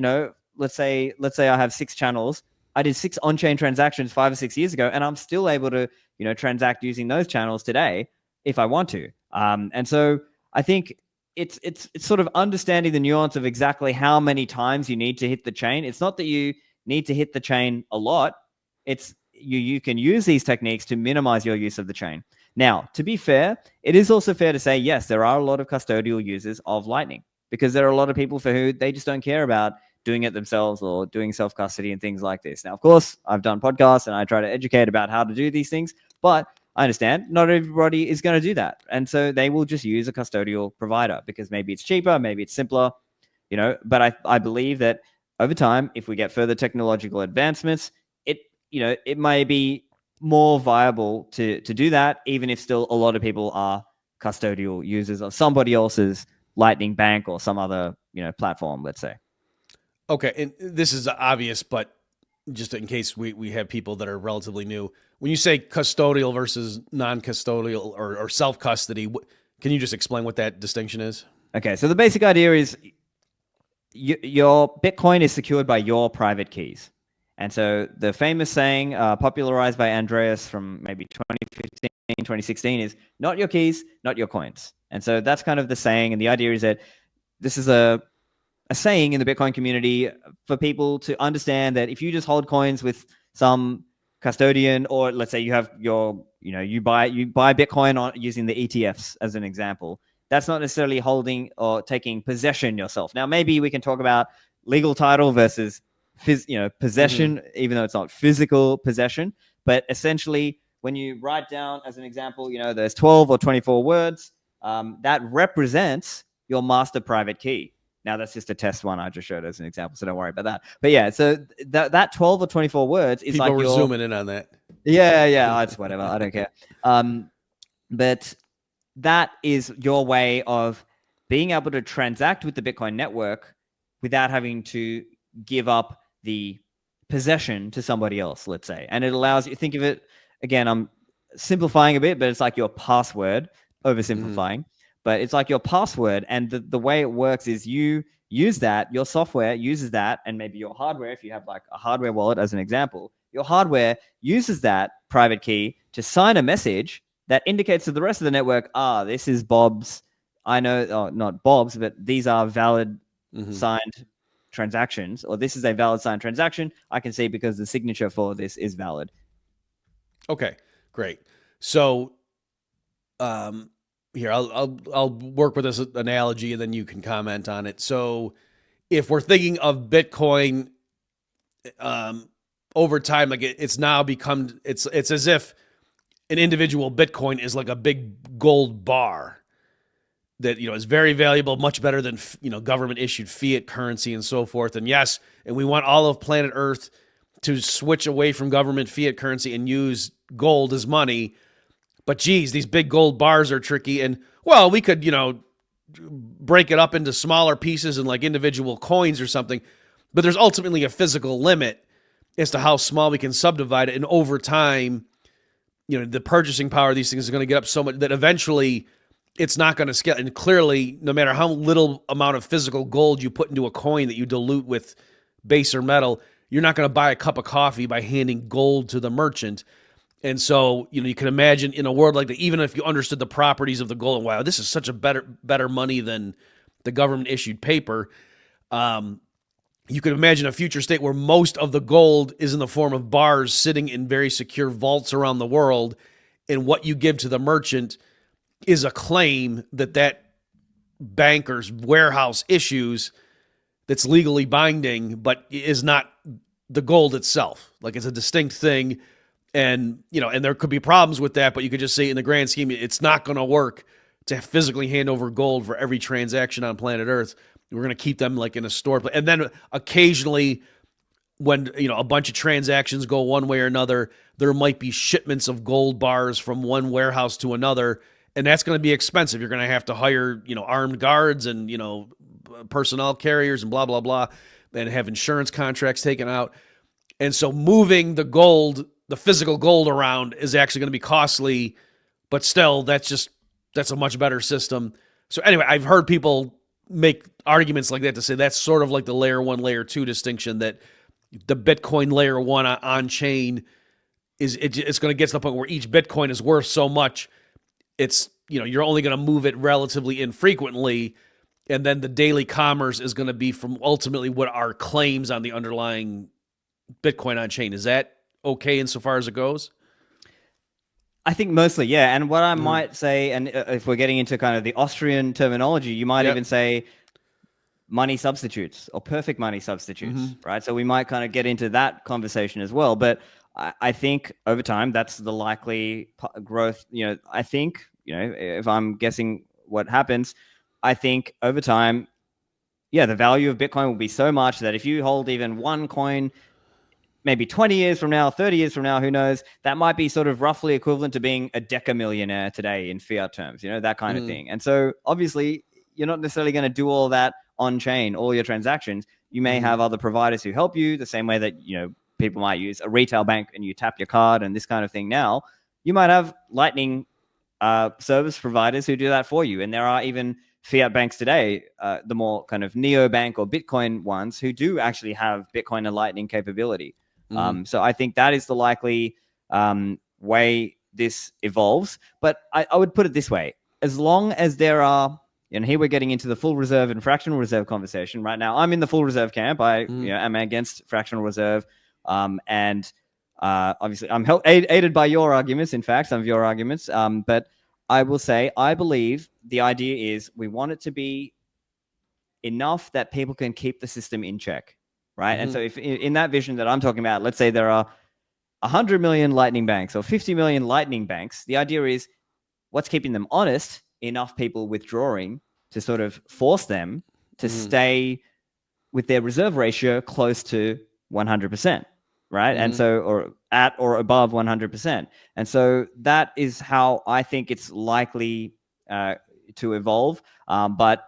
let's say I have 6 channels, I did 6 on-chain transactions 5 or 6 years ago, and I'm still able to, transact using those channels today if I want to. And so I think it's sort of understanding the nuance of exactly how many times you need to hit the chain. It's not that you need to hit the chain a lot. It's you can use these techniques to minimize your use of the chain. Now, to be fair, it is also fair to say, yes, there are a lot of custodial users of Lightning, because there are a lot of people for who they just don't care about doing it themselves or doing self-custody and things like this. Now, of course, I've done podcasts and I try to educate about how to do these things, but I understand not everybody is going to do that. And so they will just use a custodial provider because maybe it's cheaper, maybe it's simpler, but I believe that over time, if we get further technological advancements, it may be more viable to do that, even if still a lot of people are custodial users of somebody else's Lightning Bank or some other, platform, let's say. Okay. And this is obvious, but just in case we have people that are relatively new, when you say custodial versus non-custodial or self-custody, can you just explain what that distinction is? Okay. So the basic idea is your Bitcoin is secured by your private keys. And so the famous saying popularized by Andreas from maybe 2015, 2016 is not your keys, not your coins. And so that's kind of the saying. And the idea is that this is a saying in the Bitcoin community for people to understand that if you just hold coins with some custodian, or let's say you have your, you buy Bitcoin on using the ETFs as an example, that's not necessarily holding or taking possession yourself. Now, maybe we can talk about legal title versus possession, even though it's not physical possession. But essentially, when you write down, as an example, there's 12 or 24 words, that represents your master private key. Now, that's just a test one I just showed as an example, so don't worry about that. But yeah, so that 12 or 24 words is people like were zooming in on that. Yeah, it's whatever. I don't care. But that is your way of being able to transact with the Bitcoin network without having to give up the possession to somebody else, let's say. And it allows you, think of it, again, I'm simplifying a bit, but it's like your password, oversimplifying, but it's like your password. And the way it works is you use that, your software uses that, and maybe your hardware, if you have like a hardware wallet as an example, your hardware uses that private key to sign a message that indicates to the rest of the network, this is Bob's, I know, not Bob's, but these are valid signed transactions, or this is a valid signed transaction, I can see because the signature for this is valid. Okay, great. So, here I'll work with this analogy, and then you can comment on it. So, if we're thinking of Bitcoin, over time, like it's now become it's as if an individual Bitcoin is like a big gold bar that, is very valuable, much better than, government issued fiat currency and so forth. And yes, and we want all of planet Earth to switch away from government fiat currency and use gold as money. But geez, these big gold bars are tricky. And well, we could, break it up into smaller pieces and like individual coins or something. But there's ultimately a physical limit as to how small we can subdivide it. And over time, the purchasing power of these things is going to get up so much that eventually it's not going to scale. And clearly, no matter how little amount of physical gold you put into a coin that you dilute with baser metal, you're not going to buy a cup of coffee by handing gold to the merchant. And so, you can imagine in a world like that, even if you understood the properties of the gold, and wow, this is such a better money than the government issued paper. You could imagine a future state where most of the gold is in the form of bars sitting in very secure vaults around the world. And what you give to the merchant is a claim that banker's warehouse issues that's legally binding, but is not the gold itself. Like it's a distinct thing. And, and there could be problems with that, but you could just say in the grand scheme, it's not going to work to physically hand over gold for every transaction on planet Earth. We're going to keep them like in a store. And then occasionally when, a bunch of transactions go one way or another, there might be shipments of gold bars from one warehouse to another. And that's going to be expensive. You're going to have to hire, armed guards and, personnel carriers and blah, blah, blah, and have insurance contracts taken out. And so moving the gold, the physical gold around is actually going to be costly, but still that's a much better system. So anyway, I've heard people make arguments like that to say that's sort of like the layer 1, layer 2 distinction, that the Bitcoin layer 1 on chain it's going to get to the point where each Bitcoin is worth so much. It's, you're only going to move it relatively infrequently. And then the daily commerce is going to be from ultimately what are claims on the underlying Bitcoin on chain. Is that okay insofar as it goes? I think mostly, yeah. And what I might say, and if we're getting into kind of the Austrian terminology, you might even say money substitutes or perfect money substitutes, right? So we might kind of get into that conversation as well. But I think over time, that's the likely growth. I think, if I'm guessing what happens, I think over time, the value of Bitcoin will be so much that if you hold even one coin, maybe 20 years from now, 30 years from now, who knows, that might be sort of roughly equivalent to being a decamillionaire today in fiat terms, that kind of thing. And so obviously, you're not necessarily going to do all that on chain, all your transactions. You may have other providers who help you the same way that, people might use a retail bank and you tap your card and this kind of thing. Now, you might have Lightning service providers who do that for you. And there are even fiat banks today, the more kind of neobank or Bitcoin ones, who do actually have Bitcoin and Lightning capability. So I think that is the likely way this evolves. But I would put it this way. As long as there are, and here we're getting into the full reserve and fractional reserve conversation right now. I'm in the full reserve camp. I am against fractional reserve. And obviously I'm aided by your arguments. In fact, some of your arguments. But I will say, I believe the idea is we want it to be enough that people can keep the system in check. Right. And so if in that vision that I'm talking about, let's say there are 100 million Lightning banks or 50 million Lightning banks, the idea is what's keeping them honest, enough people withdrawing to sort of force them to stay with their reserve ratio close to 100%. Right. And so, or at or above 100%. And so that is how I think it's likely to evolve. But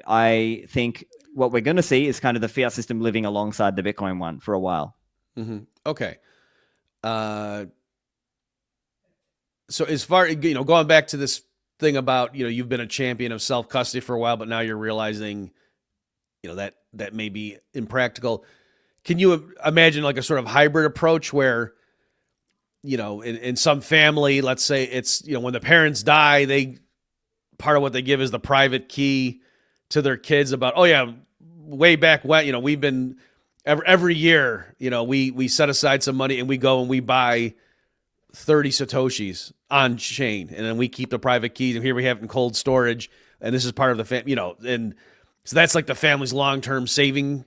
I think what we're going to see is kind of the fiat system living alongside the Bitcoin one for a while. Okay. So as far, going back to this thing about, you've been a champion of self-custody for a while, but now you're realizing, that may be impractical. Can you imagine like a sort of hybrid approach where, in some family, let's say it's, when the parents die, part of what they give is the private key to their kids about, oh yeah, way back when, we've been every year, we set aside some money and we go and we buy 30 Satoshis on chain, and then we keep the private keys, and here we have it in cold storage, and this is part of the and so that's like the family's long-term saving,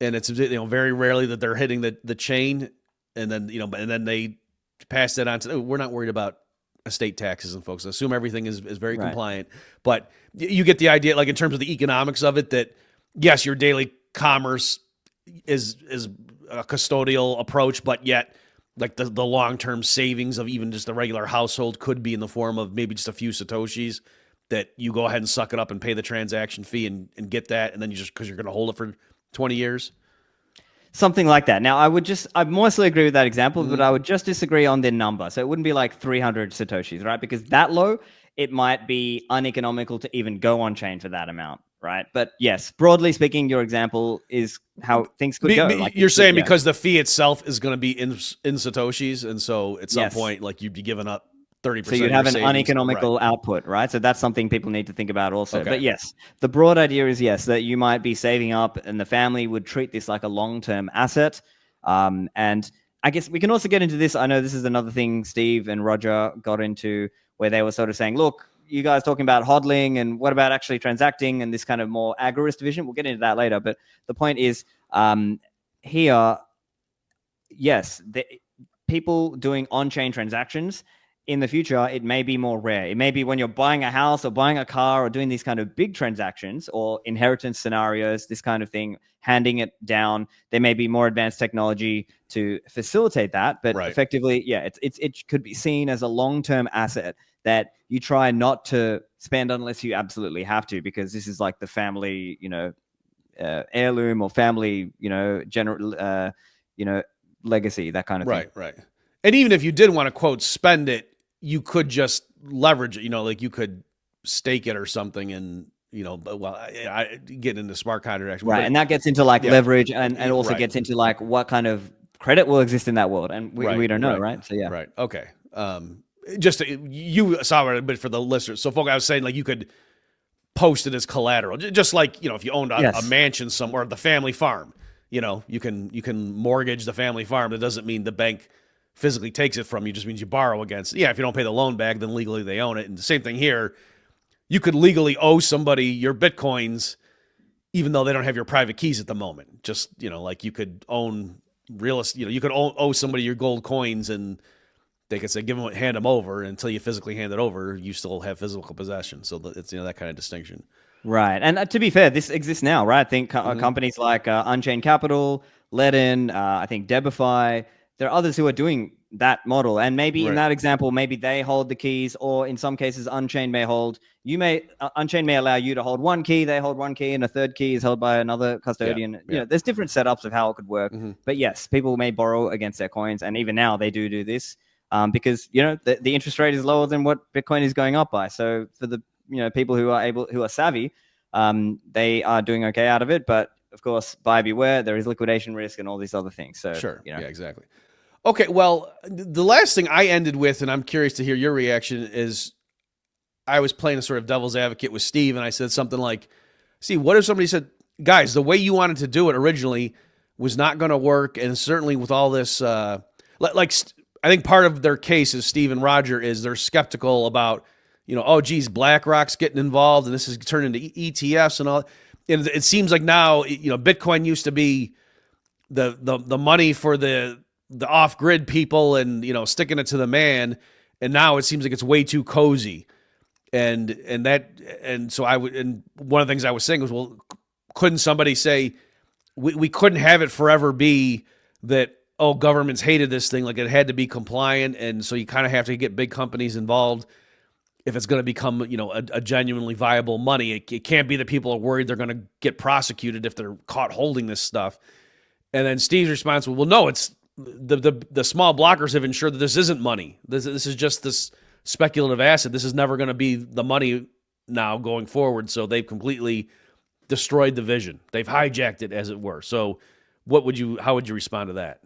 and it's very rarely that they're hitting the chain, and then they pass that on to, we're not worried about estate taxes and folks. Assume everything is very compliant, but you get the idea, like in terms of the economics of it, that yes, your daily commerce is a custodial approach, but yet like the long-term savings of even just the regular household could be in the form of maybe just a few Satoshis that you go ahead and suck it up and pay the transaction fee and get that. And then because you're going to hold it for 20 years. Something like that. Now, I mostly agree with that example, but I would just disagree on the number. So it wouldn't be like 300 Satoshis, right? Because that low, it might be uneconomical to even go on chain for that amount, right? But yes, broadly speaking, your example is how things could go. Like you're saying because the fee itself is going to be in Satoshis, and so at some point, like you'd be giving up 30%. So you'd have an uneconomical output, right? So that's something people need to think about also. Okay. But yes, the broad idea is that you might be saving up, and the family would treat this like a long-term asset. And I guess we can also get into this. I know this is another thing Steve and Roger got into, where they were sort of saying, look, you guys talking about hodling, and what about actually transacting, and this kind of more agorist division? We'll get into that later. But the point is here, yes, people doing on-chain transactions, in the future, it may be more rare. It may be when you're buying a house or buying a car or doing these kind of big transactions or inheritance scenarios, this kind of thing, handing it down. There may be more advanced technology to facilitate that. But effectively, it could be seen as a long-term asset that you try not to spend unless you absolutely have to, because this is like the family, heirloom or family, general, legacy, that kind of thing. Right. And even if you did want to, quote, spend it, you could just leverage it, like you could stake it or something, and I get into smart contracts, right? And that gets into like leverage, and also gets into like what kind of credit will exist in that world, and we don't know, right? So right, okay. Just you saw it, but for the listeners, so folk, I was saying like you could post it as collateral, just like if you owned a mansion somewhere, the family farm, you can mortgage the family farm. That doesn't mean the bank physically takes it from you, just means you borrow against it. Yeah, if you don't pay the loan back, then legally they own it. And the same thing here, you could legally owe somebody your Bitcoins, even though they don't have your private keys at the moment. Just, like you could own real estate, you could owe somebody your gold coins, and they could say, hand them over, and until you physically hand it over, you still have physical possession. So it's, that kind of distinction. Right. And to be fair, this exists now, right? I think companies like Unchained Capital, Ledin, I think Debify, there are others who are doing that model. And maybe in that example, maybe they hold the keys, or in some cases, Unchained may hold. Unchained may allow you to hold one key, they hold one key, and a third key is held by another custodian. Yeah. There's different setups of how it could work. But yes, people may borrow against their coins. And even now they do this because, the interest rate is lower than what Bitcoin is going up by. So for the, people who are savvy, they are doing okay out of it. But of course, buyer beware, there is liquidation risk and all these other things. So sure. Yeah, exactly. Okay, well, the last thing I ended with, and I'm curious to hear your reaction, is I was playing a sort of devil's advocate with Steve, and I said something like, see, what if somebody said, guys, the way you wanted to do it originally was not going to work, and certainly with all this, I think part of their case is Steve and Roger is they're skeptical about, oh, geez, BlackRock's getting involved, and this has turned into ETFs and all. And it seems like now, Bitcoin used to be the money for the off-grid people and, sticking it to the man. And now it seems like it's way too cozy. And so one of the things I was saying was, well, couldn't somebody say we couldn't have it forever be that, oh, governments hated this thing, like it had to be compliant. And so you kind of have to get big companies involved if it's going to become, a genuinely viable money. It can't be that people are worried they're going to get prosecuted if they're caught holding this stuff. And then Steve's response was, well, no, it's the small blockers have ensured that this isn't money. This is just this speculative asset. This is never going to be the money now going forward. So they've completely destroyed the vision. They've hijacked it, as it were. So how would you respond to that?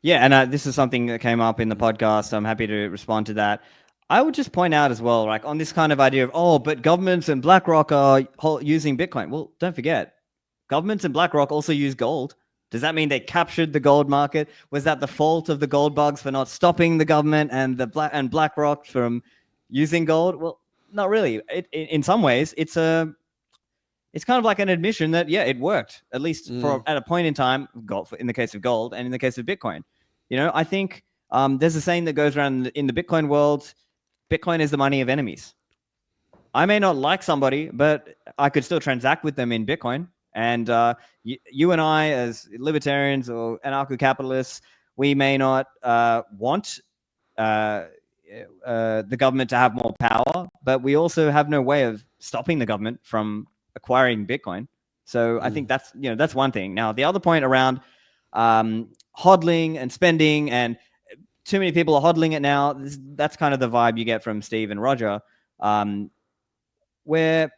Yeah, and this is something that came up in the podcast, so I'm happy to respond to that. I would just point out as well, like on this kind of idea of, but governments and BlackRock are using Bitcoin. Well, don't forget, Governments and BlackRock also use gold. Does that mean they captured the gold market? Was that the fault of the gold bugs for not stopping the government and BlackRock from using gold? Well, not really. In some ways, it's kind of like an admission that it worked, at least at a point in time. In the case of gold and in the case of Bitcoin, I think there's a saying that goes around in the Bitcoin world: Bitcoin is the money of enemies. I may not like somebody, but I could still transact with them in Bitcoin. And you and I, as libertarians or anarcho-capitalists, we may not want the government to have more power, but we also have no way of stopping the government from acquiring Bitcoin. So I think that's one thing. Now, the other point around hodling and spending, and too many people are hodling it now. That's kind of the vibe you get from Steve and Roger, where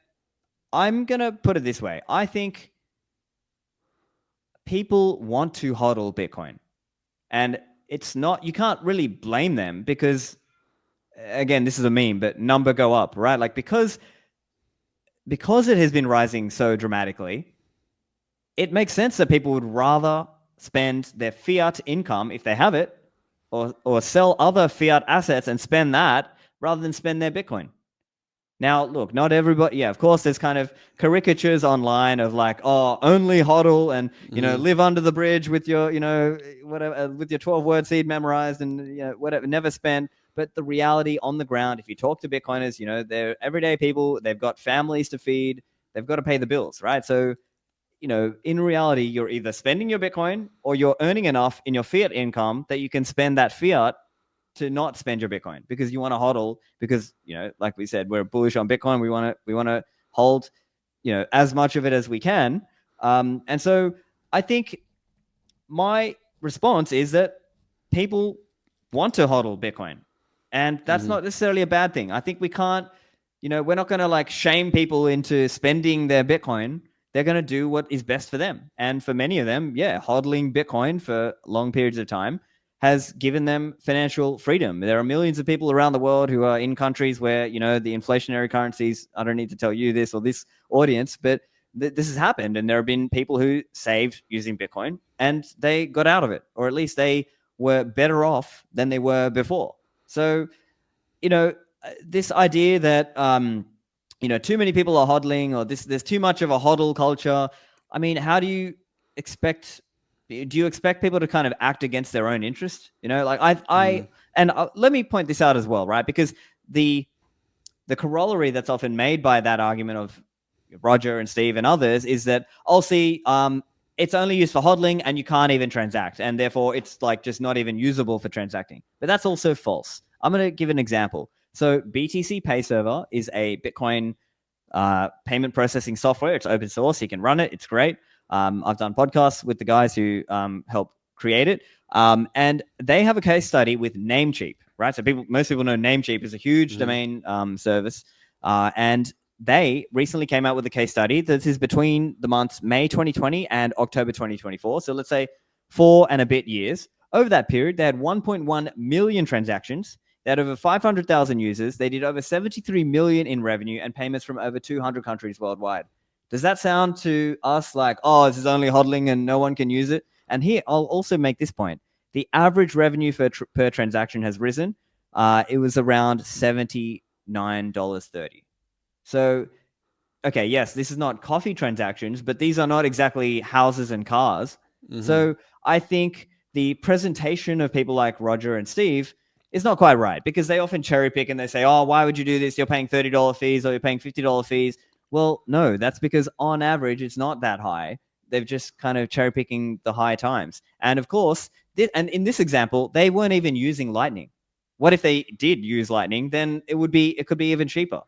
I'm going to put it this way. I think people want to hodl Bitcoin. And it's not, you can't really blame them because, again, this is a meme, but number go up, right? Like because it has been rising so dramatically, it makes sense that people would rather spend their fiat income, if they have it, or sell other fiat assets and spend that rather than spend their Bitcoin. Now, look, not everybody. Yeah, of course, there's kind of caricatures online of like, oh, only hodl and live under the bridge with your whatever with your 12-word seed memorized and whatever, never spend. But the reality on the ground, if you talk to Bitcoiners, they're everyday people. They've got families to feed. They've got to pay the bills, right? So, in reality, you're either spending your Bitcoin or you're earning enough in your fiat income that you can spend that fiat to not spend your Bitcoin because you want to hodl because, like we said, we're bullish on Bitcoin. We want to hold, as much of it as we can. And so I think my response is that people want to hodl Bitcoin, and that's not necessarily a bad thing. I think we can't, we're not going to like shame people into spending their Bitcoin. They're going to do what is best for them. And for many of them, hodling Bitcoin for long periods of time has given them financial freedom. There are millions of people around the world who are in countries where, the inflationary currencies, I don't need to tell you this or this audience, but this has happened. And there have been people who saved using Bitcoin and they got out of it, or at least they were better off than they were before. So, this idea that, too many people are hodling or there's too much of a hodl culture. I mean, how do you expect people to kind of act against their own interest? Let me point this out as well, right? Because the corollary that's often made by that argument of Roger and Steve and others is that, it's only used for hodling and you can't even transact. And therefore it's like just not even usable for transacting. But that's also false. I'm going to give an example. So BTC Pay Server is a Bitcoin payment processing software. It's open source. You can run it. It's great. I've done podcasts with the guys who helped create it. And they have a case study with Namecheap, right? So most people know Namecheap is a huge domain service. And they recently came out with a case study that is between the months May 2020 and October 2024. So let's say 4 and a bit years. Over that period, they had 1.1 million transactions. They had over 500,000 users. They did over 73 million in revenue and payments from over 200 countries worldwide. Does that sound to us like, oh, this is only hodling and no one can use it? And here, I'll also make this point. The average revenue per transaction has risen. It was around $79.30. So, okay, yes, this is not coffee transactions, but these are not exactly houses and cars. So I think the presentation of people like Roger and Steve is not quite right because they often cherry pick and they say, oh, why would you do this? You're paying $30 fees or you're paying $50 fees. Well, no, that's because on average, it's not that high. They've just kind of cherry picking the high times. And of course, and in this example, they weren't even using Lightning. What if they did use Lightning? Then it could be even cheaper.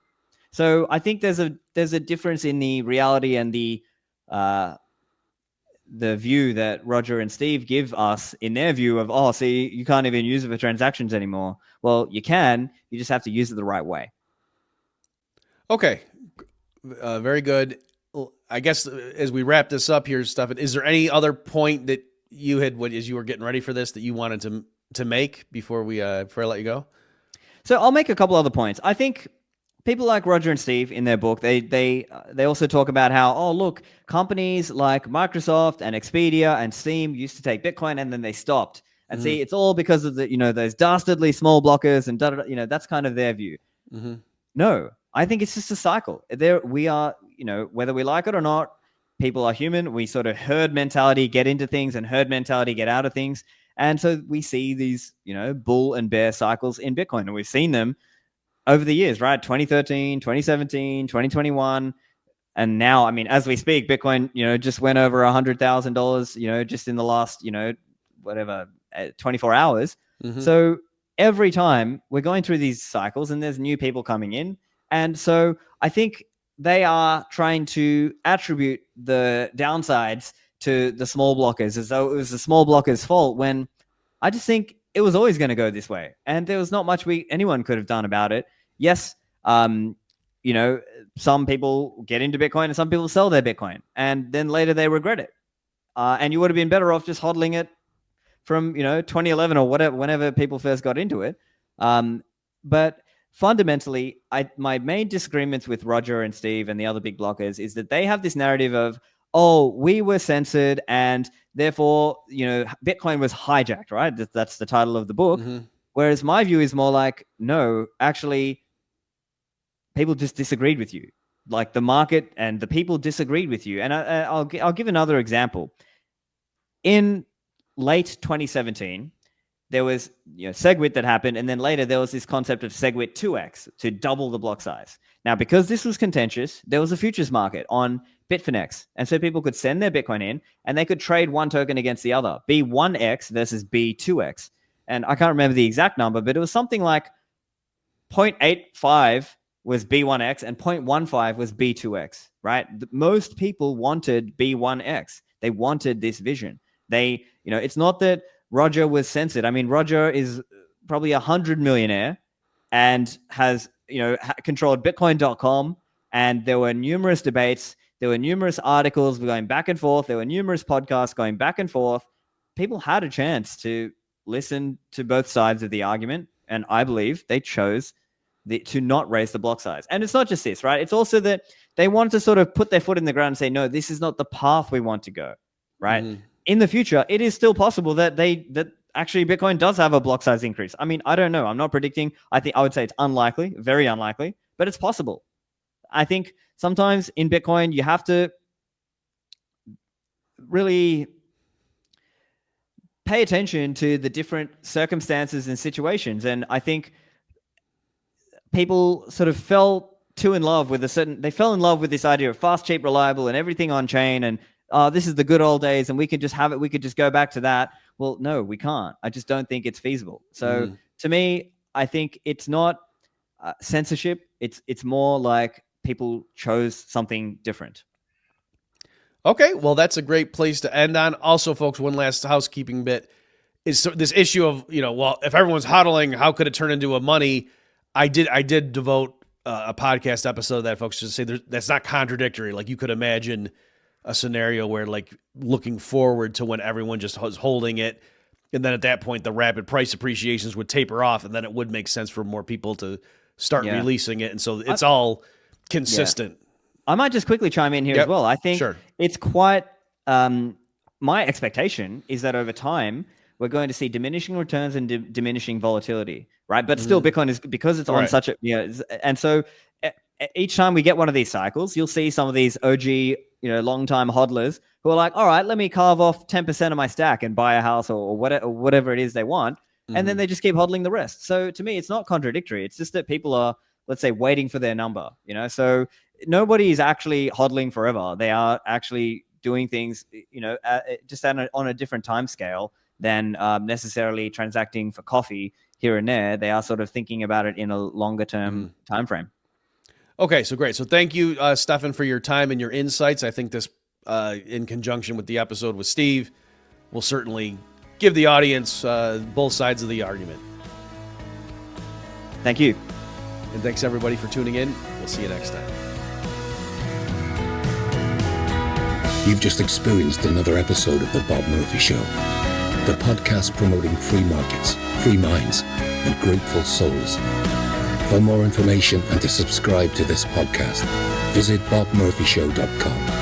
So I think there's a difference in the reality and the view that Roger and Steve give us in their view of, oh, see, you can't even use it for transactions anymore. Well, you can. You just have to use it the right way. Okay. Very good. I guess as we wrap this up here, Stephan, is there any other point that you had, as you were getting ready for this, that you wanted to make before I let you go? So I'll make a couple other points. I think people like Roger and Steve in their book, they also talk about how, oh, look, companies like Microsoft and Expedia and Steam used to take Bitcoin and then they stopped. And see, it's all because of the, those dastardly small blockers and that's kind of their view. No, I think it's just a cycle. We are, whether we like it or not, people are human. We sort of herd mentality get into things and herd mentality get out of things. And so we see these, bull and bear cycles in Bitcoin. And we've seen them over the years, right? 2013, 2017, 2021. And now, I mean, as we speak, Bitcoin, just went over $100,000, just in the last, 24 hours. So every time we're going through these cycles and there's new people coming in. And so I think they are trying to attribute the downsides to the small blockers as though it was the small blockers' fault, when I just think it was always going to go this way. And there was not much anyone could have done about it. Yes, some people get into Bitcoin and some people sell their Bitcoin and then later they regret it. And you would have been better off just hodling it from, 2011 or whatever, whenever people first got into it. But fundamentally, my main disagreements with Roger and Steve and the other big blockers is that they have this narrative of, oh, we were censored and therefore, Bitcoin was hijacked, right? That's the title of the book. Whereas my view is more like, no, actually, people just disagreed with you. Like the market and the people disagreed with you. And I'll give another example. In late 2017, there was SegWit that happened, and then later there was this concept of SegWit 2x to double the block size. Now, because this was contentious, there was a futures market on Bitfinex, and so people could send their Bitcoin in, and they could trade one token against the other, B1x versus B2x. And I can't remember the exact number, but it was something like 0.85 was B1x and 0.15 was B2x, right? Most people wanted B1x. They wanted this vision. It's not that Roger was censored. I mean, Roger is probably 100 millionaire and has, controlled Bitcoin.com. And there were numerous debates. There were numerous articles going back and forth. There were numerous podcasts going back and forth. People had a chance to listen to both sides of the argument. And I believe they chose to not raise the block size. And it's not just this, right? It's also that they want to sort of put their foot in the ground and say, no, this is not the path we want to go, right? In the future, it is still possible that actually Bitcoin does have a block size increase. I mean, I don't know. I'm not predicting. I would say it's unlikely, very unlikely, but it's possible. I think sometimes in Bitcoin, you have to really pay attention to the different circumstances and situations. And I think people sort of fell in love with this idea of fast, cheap, reliable, and everything on chain. And this is the good old days and we could just have it. We could just go back to that. Well, no, we can't. I just don't think it's feasible. So to me, I think it's not censorship. It's more like people chose something different. Okay, well, that's a great place to end on. Also, folks, one last housekeeping bit is this issue of, well, if everyone's hodling, how could it turn into a money? I did devote a podcast episode that, folks, to say that's not contradictory. Like, you could imagine a scenario where, like, looking forward to when everyone just was holding it, and then at that point the rapid price appreciations would taper off, and then it would make sense for more people to start releasing it, and so it's all consistent. I might just quickly chime in here as well. I think it's quite my expectation is that over time we're going to see diminishing returns and diminishing volatility, right? But still, Bitcoin is, because it's on such a, and so each time we get one of these cycles, you'll see some of these OG, long-time hodlers who are like, all right, let me carve off 10% of my stack and buy a house or whatever it is they want. And then they just keep hodling the rest. So to me, it's not contradictory. It's just that people are, let's say, waiting for their number, so nobody is actually hodling forever. They are actually doing things, just on a different time scale than necessarily transacting for coffee here and there. They are sort of thinking about it in a longer term time frame. Okay, so great. So thank you, Stephan, for your time and your insights. I think this, in conjunction with the episode with Steve, will certainly give the audience both sides of the argument. Thank you. And thanks, everybody, for tuning in. We'll see you next time. You've just experienced another episode of The Bob Murphy Show, the podcast promoting free markets, free minds, and grateful souls. For more information and to subscribe to this podcast, visit bobmurphyshow.com.